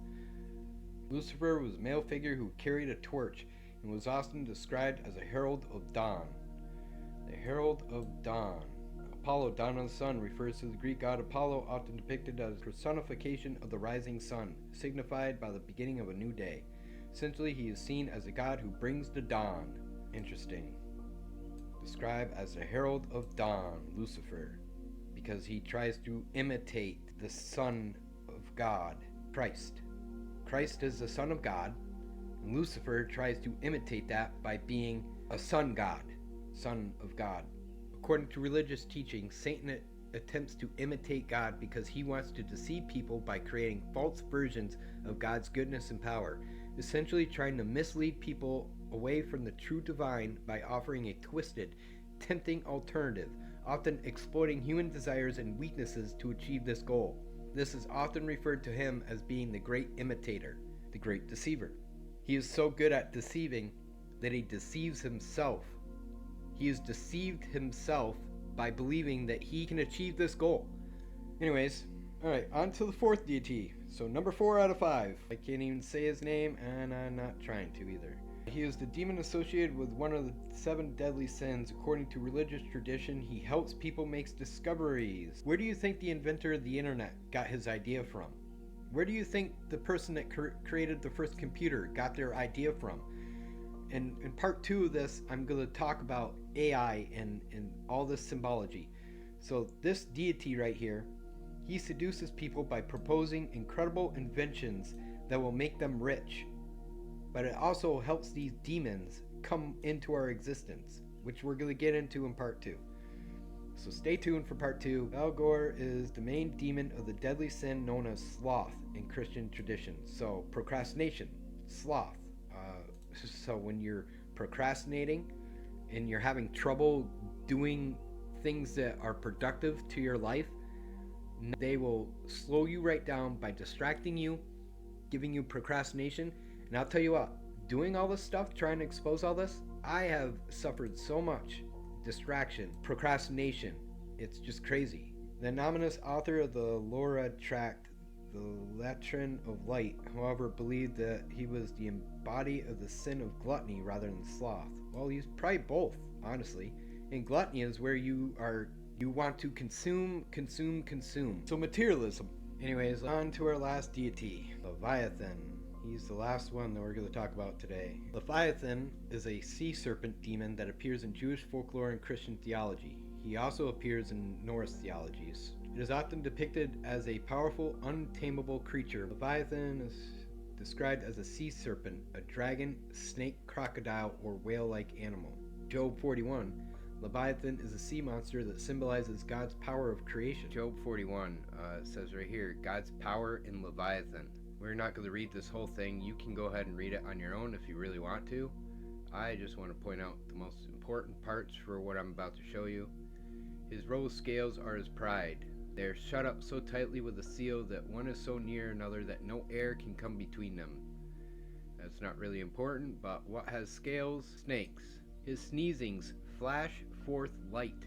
Lucifer was a male figure who carried a torch and was often described as a herald of dawn. The herald of dawn. Apollo, dawn of the sun, refers to the Greek god Apollo, often depicted as a personification of the rising sun, signified by the beginning of a new day. Essentially, he is seen as a god who brings the dawn. Interesting. Described as the herald of dawn, Lucifer, because he tries to imitate the Son of God, Christ. Christ is the Son of God, and Lucifer tries to imitate that by being a sun god, Son of God. According to religious teaching, Satan attempts to imitate God because he wants to deceive people by creating false versions of God's goodness and power, essentially trying to mislead people away from the true divine by offering a twisted, tempting alternative, often exploiting human desires and weaknesses to achieve this goal. This is often referred to him as being the great imitator, the great deceiver. He is so good at deceiving that he deceives himself. He has deceived himself by believing that he can achieve this goal. Anyways, alright, on to the fourth deity. So number 4 out of 5. I can't even say his name, and I'm not trying to either. He is the demon associated with one of the 7 deadly sins. According to religious tradition, he helps people make discoveries. Where do you think the inventor of the internet got his idea from? Where do you think the person that created the first computer got their idea from? And in part 2 of this, I'm going to talk about AI and all this symbology. So this deity right here, he seduces people by proposing incredible inventions that will make them rich. But it also helps these demons come into our existence, which we're going to get into in part 2. So stay tuned for part 2. Belgor is the main demon of the deadly sin known as sloth in Christian tradition. So procrastination, sloth. So when you're procrastinating and you're having trouble doing things that are productive to your life, they will slow you right down by distracting you, giving you procrastination. And I'll tell you what, doing all this stuff, trying to expose all this, I have suffered so much distraction, procrastination. It's just crazy. The anonymous author of the Laura tract, the Latrin of Light, however, believed that he was the embody of the sin of gluttony rather than sloth. Well, he's probably both, honestly. And gluttony is where you want to consume. So materialism. Anyways, on to our last deity, Leviathan. He's the last one that we're going to talk about today. Leviathan is a sea serpent demon that appears in Jewish folklore and Christian theology. He also appears in Norse theologies. It is often depicted as a powerful, untamable creature. Leviathan is described as a sea serpent, a dragon, snake, crocodile, or whale-like animal. Job 41. Leviathan is a sea monster that symbolizes God's power of creation. Job 41 says right here, God's power in Leviathan. We're not going to read this whole thing. You can go ahead and read it on your own if you really want to. I just want to point out the most important parts for what I'm about to show you. His rose scales are his pride. They are shut up so tightly with a seal that one is so near another that no air can come between them. That's not really important, but what has scales? Snakes. His sneezings flash forth light.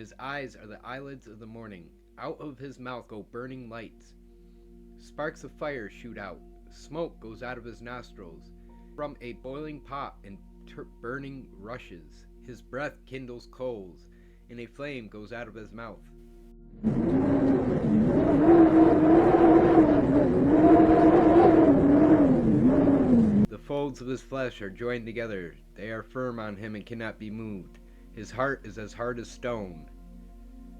his eyes are the eyelids of the morning. Out of his mouth go burning lights. Sparks of fire shoot out. Smoke goes out of his nostrils. From a boiling pot and burning rushes. His breath kindles coals, and a flame goes out of his mouth. The folds of his flesh are joined together. They are firm on him and cannot be moved. His heart is as hard as stone.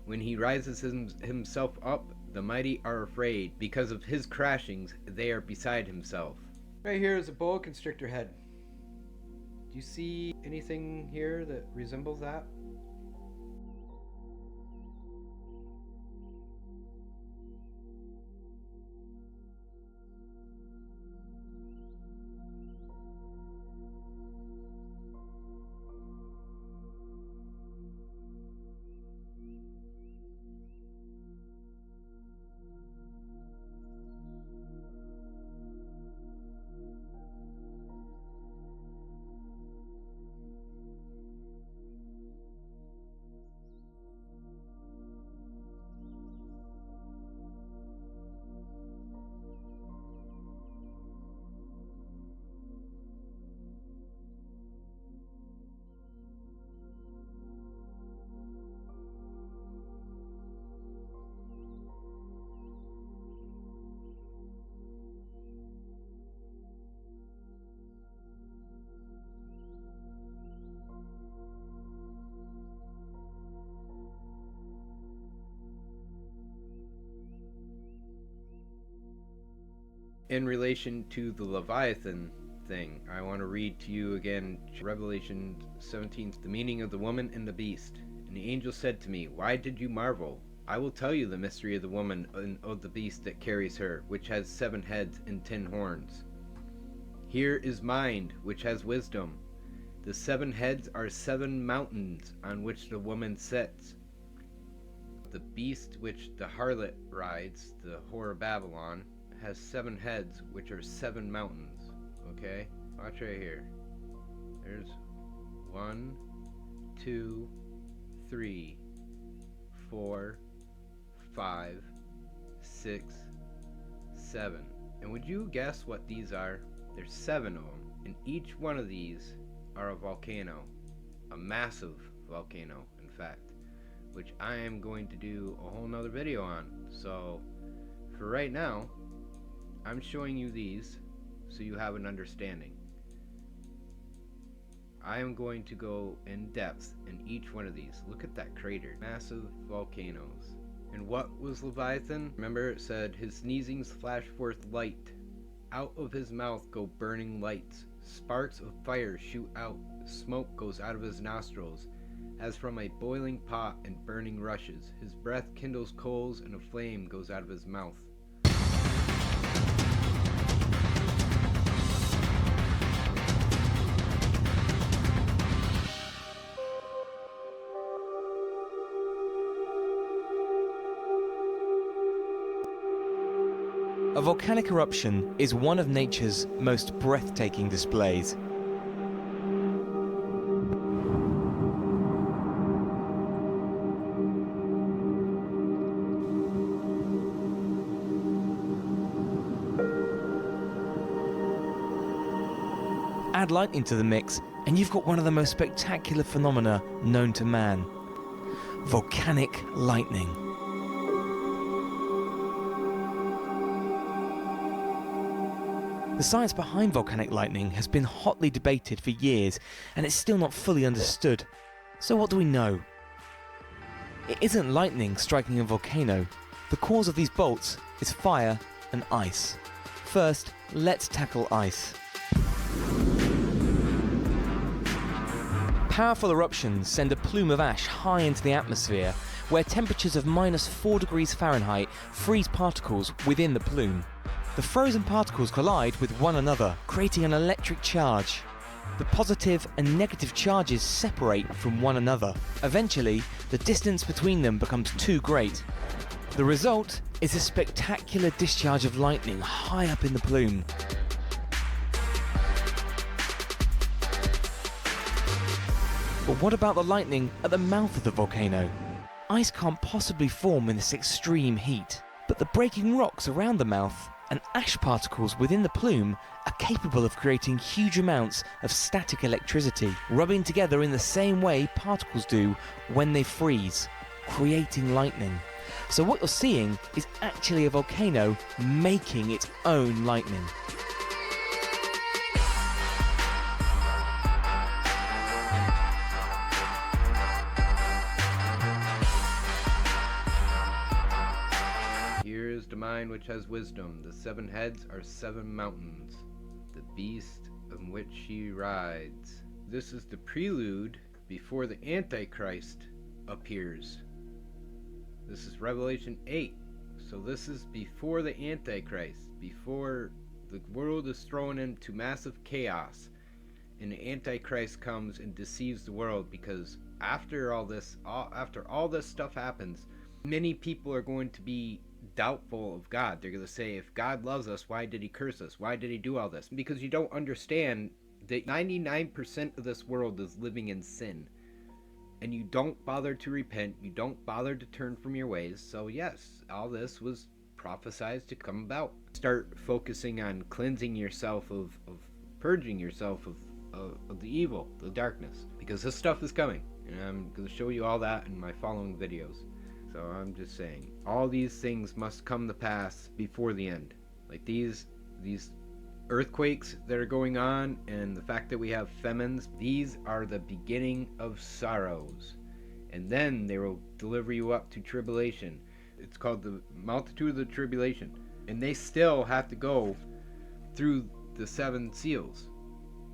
When he rises himself up, the mighty are afraid. Because of his crashings, they are beside himself. Right here is a boa constrictor head. Do you see anything here that resembles that? In relation to the Leviathan thing, I want to read to you again Revelation 17, the meaning of the woman and the beast. And the angel said to me, "Why did you marvel? I will tell you the mystery of the woman and of the beast that carries her, which has 7 heads and 10 horns. Here is mind, which has wisdom. The 7 heads are 7 mountains on which the woman sits. The beast which the harlot rides, the whore of Babylon, has 7 heads, which are 7 mountains." Okay? Watch right here. There's 1, 2, 3, 4, 5, 6, 7. And would you guess what these are? There's 7 of them. And each one of these are a volcano. A massive volcano, in fact. Which I am going to do a whole nother video on. So, for right now, I'm showing you these so you have an understanding. I am going to go in depth in each one of these. Look at that crater. Massive volcanoes. And what was Leviathan? Remember it said, "His sneezings flash forth light. Out of his mouth go burning lights. Sparks of fire shoot out. Smoke goes out of his nostrils, as from a boiling pot and burning rushes. His breath kindles coals, and a flame goes out of his mouth." A volcanic eruption is one of nature's most breathtaking displays. Add lightning to the mix, and you've got one of the most spectacular phenomena known to man: volcanic lightning. The science behind volcanic lightning has been hotly debated for years, and it's still not fully understood. So what do we know? It isn't lightning striking a volcano. The cause of these bolts is fire and ice. First, let's tackle ice. Powerful eruptions send a plume of ash high into the atmosphere, where temperatures of -4 degrees Fahrenheit freeze particles within the plume. The frozen particles collide with one another, creating an electric charge. The positive and negative charges separate from one another. Eventually, the distance between them becomes too great. The result is a spectacular discharge of lightning high up in the plume. But what about the lightning at the mouth of the volcano? Ice can't possibly form in this extreme heat, but the breaking rocks around the mouth and ash particles within the plume are capable of creating huge amounts of static electricity, rubbing together in the same way particles do when they freeze, creating lightning. So what you're seeing is actually a volcano making its own lightning. Here is the mind which has wisdom. The 7 heads are 7 mountains, the beast on which she rides. This is the prelude before the Antichrist appears. This is Revelation 8. So this is before the Antichrist, before the world is thrown into massive chaos and the Antichrist comes and deceives the world, because after all this stuff happens, many people are going to be doubtful of God. They're going to say, if God loves us, why did he curse us? Why did he do all this? Because you don't understand that 99% of this world is living in sin. And you don't bother to repent. You don't bother to turn from your ways. So yes, all this was prophesied to come about. Start focusing on cleansing yourself of purging yourself of the evil, the darkness. Because this stuff is coming. And I'm going to show you all that in my following videos. So I'm just saying, all these things must come to pass before the end. Like these earthquakes that are going on, and the fact that we have famines, these are the beginning of sorrows. And then they will deliver you up to tribulation. It's called the multitude of the tribulation. And they still have to go through the 7 seals.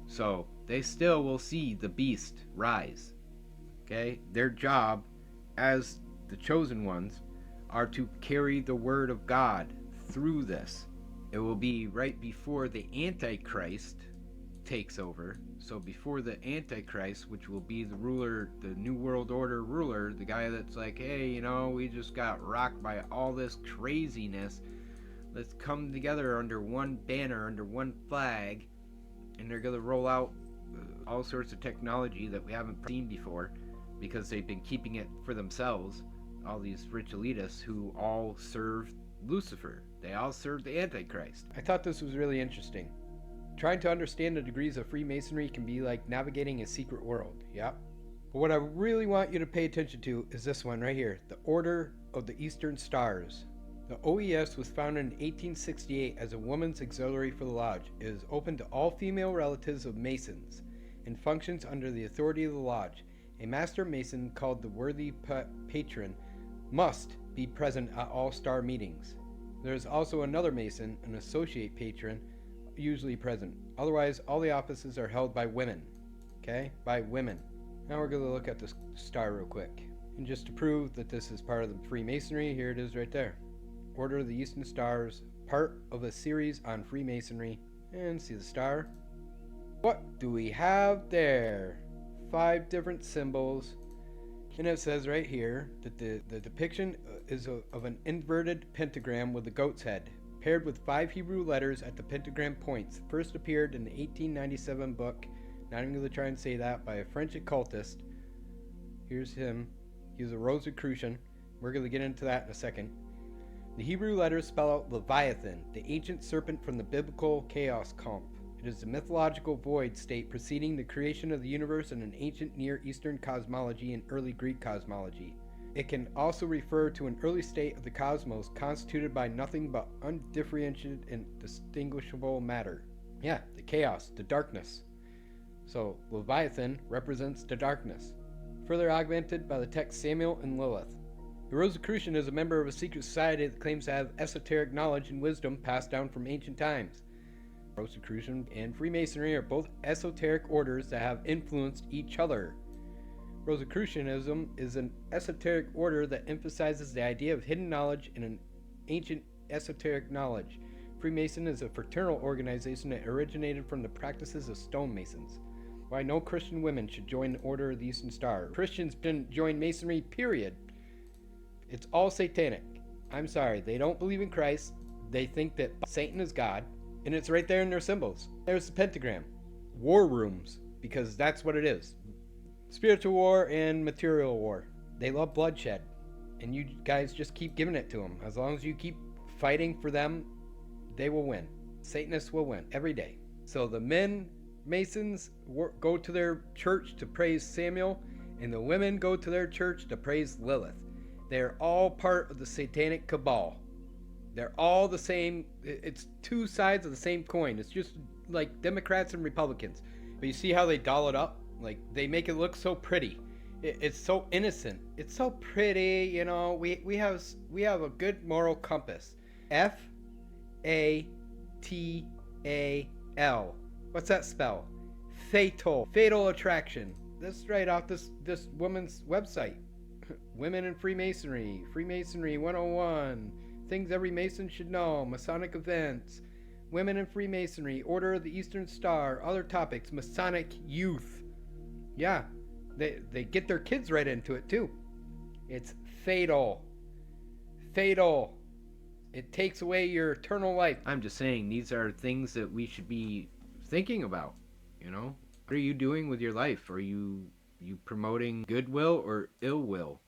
So they still will see the beast rise. Okay? Their job as the chosen ones are to carry the word of God through this. It will be right before the Antichrist takes over. So before the Antichrist, which will be the ruler, the New World Order ruler, the guy that's like, hey, you know, we just got rocked by all this craziness. Let's come together under one banner, under one flag. And they're going to roll out all sorts of technology that we haven't seen before, because they've been keeping it for themselves. All these rich elitists who all serve Lucifer. They all serve the Antichrist. I thought this was really interesting. Trying to understand the degrees of Freemasonry can be like navigating a secret world. Yep. But what I really want you to pay attention to is this one right here. The Order of the Eastern Stars. The OES was founded in 1868 as a woman's auxiliary for the lodge. It is open to all female relatives of Masons and functions under the authority of the lodge. A master Mason called the worthy patron must be present at all star meetings. There is also another Mason, an associate patron, usually present. Otherwise, all the offices are held by women. Okay? By women. Now we're going to look at the star real quick. And just to prove that this is part of the Freemasonry, here it is right there. Order of the Eastern Stars, part of a series on Freemasonry. And see the star. What do we have there? 5 different symbols. And it says right here that the depiction is of an inverted pentagram with a goat's head, paired with 5 Hebrew letters at the pentagram points. First appeared in the 1897 book, not even going to try and say that, by a French occultist. Here's him. He was a Rosicrucian. We're going to get into that in a second. The Hebrew letters spell out Leviathan, the ancient serpent from the biblical chaos comp. It is the mythological void state preceding the creation of the universe in an ancient Near Eastern cosmology and early Greek cosmology. It can also refer to an early state of the cosmos constituted by nothing but undifferentiated and distinguishable matter. Yeah, the chaos, the darkness. So Leviathan represents the darkness, further augmented by the text Samael and Lilith. The Rosicrucian is a member of a secret society that claims to have esoteric knowledge and wisdom passed down from ancient times. Rosicrucian and Freemasonry are both esoteric orders that have influenced each other. Rosicrucianism is an esoteric order that emphasizes the idea of hidden knowledge and an ancient esoteric knowledge. Freemason is a fraternal organization that originated from the practices of stonemasons. Why no Christian women should join the Order of the Eastern Star. Christians didn't join Masonry, period. It's all satanic. I'm sorry, they don't believe in Christ. They think that Satan is God. And it's right there in their symbols. There's the pentagram. War rooms, because that's what it is. Spiritual war and material war. They love bloodshed. And you guys just keep giving it to them. As long as you keep fighting for them, they will win. Satanists will win every day. So the men, Masons, go to their church to praise Samuel, and the women go to their church to praise Lilith. They're all part of the satanic cabal. They're all the same. It's two sides of the same coin. It's just like Democrats and Republicans. But you see how they doll it up? Like, they make it look so pretty. It's so innocent. It's so pretty, you know. We have a good moral compass. F-A-T-A-L. What's that spell? Fatal. Fatal attraction. This is right off this woman's website. Women in Freemasonry. Freemasonry 101. Things every Mason should know. Masonic events. Women in Freemasonry. Order of the Eastern Star. Other topics. Masonic youth. Yeah. They get their kids right into it too. It's fatal. Fatal. It takes away your eternal life. I'm just saying, these are things that we should be thinking about, you know? What are you doing with your life? Are you promoting goodwill or ill will?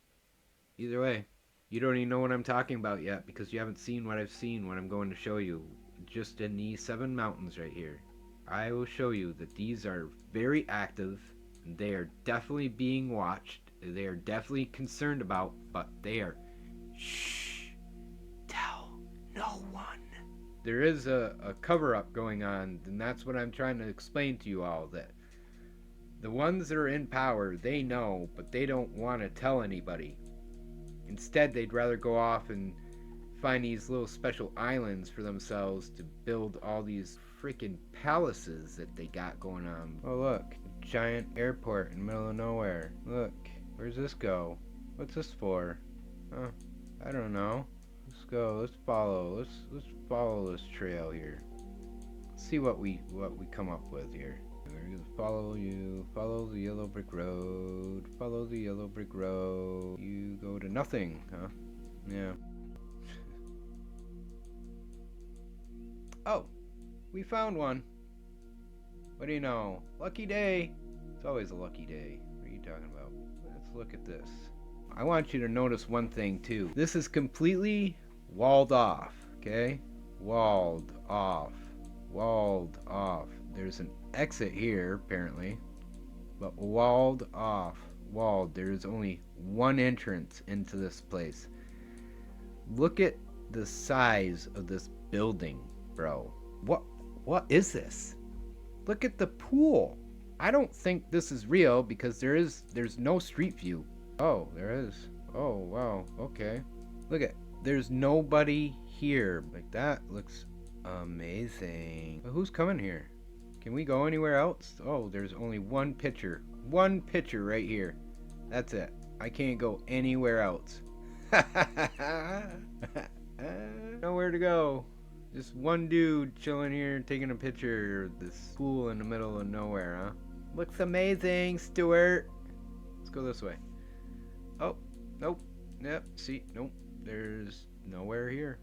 Either way, you don't even know what I'm talking about yet because you haven't seen what I've seen, what I'm going to show you. Just in these 7 mountains right here. I will show you that these are very active. They are definitely being watched. They are definitely concerned about, but they are, shh, tell no one. There is a cover-up going on, and that's what I'm trying to explain to you all, that the ones that are in power, they know, but they don't want to tell anybody. Instead, they'd rather go off and find these little special islands for themselves to build all these freaking palaces that they got going on. Oh, look. Giant airport in the middle of nowhere. Look, where's this go? What's this for? Huh, I don't know. Let's go. Let's follow. Let's follow this trail here. Let's see what we come up with here. We're gonna follow you. Follow the yellow brick road. Follow the yellow brick road. You go to nothing, huh? Yeah. Oh, we found one. What do you know? Lucky day. It's always a lucky day. What are you talking about? Let's look at this. I want you to notice one thing too. This is completely walled off, okay? Walled off. Walled off. There's an exit here, apparently. But walled off. Walled. There's only one entrance into this place. Look at the size of this building, bro. What is this? Look at the pool. I don't think this is real because there's no street view. Oh, there is. Oh, wow. Okay. Look at, there's nobody here. Like, that looks amazing. But who's coming here? Can we go anywhere else? Oh, there's only one picture. One picture right here. That's it. I can't go anywhere else. Nowhere to go. Just one dude chilling here taking a picture of this pool in the middle of nowhere, huh? Looks amazing, Stuart. Let's go this way. Oh, nope. Yep, see, nope. There's nowhere here.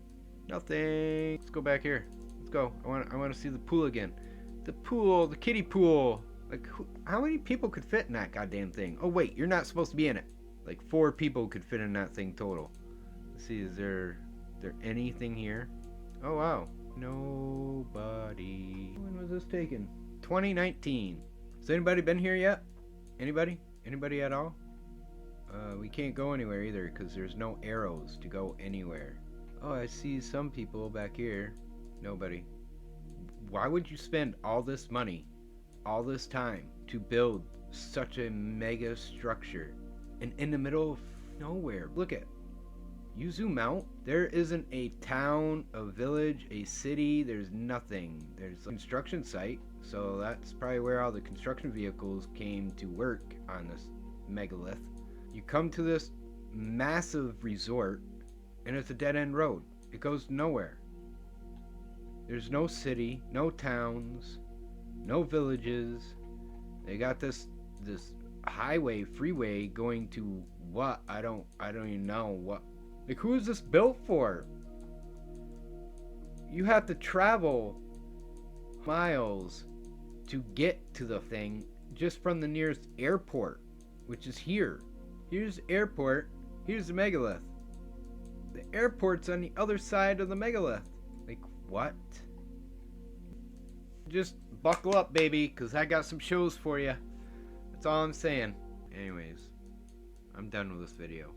Nothing. Let's go back here. Let's go. I want to see the pool again. The pool, the kiddie pool. Like, how many people could fit in that goddamn thing? Oh wait, you're not supposed to be in it. Like 4 people could fit in that thing total. Let's see, is there anything here? Oh wow. Nobody. When was this taken? 2019. Has anybody been here yet? Anybody? Anybody at all? We can't go anywhere either because there's no arrows to go anywhere. Oh, I see some people back here. Nobody. Why would you spend all this money, all this time to build such a mega structure and in the middle of nowhere? Look at, you zoom out, there isn't a town, a village, a city, there's nothing. There's a construction site, so that's probably where all the construction vehicles came to work on this megalith. You come to this massive resort and it's a dead-end road. It goes nowhere. There's no city, no towns, no villages. They got this highway, freeway going to what? I don't even know what. Like, who is this built for? You have to travel miles to get to the thing just from the nearest airport, which is here. Here's the airport. Here's the megalith. The airport's on the other side of the megalith. Like, what? Just buckle up, baby, because I got some shows for you. That's all I'm saying. Anyways, I'm done with this video.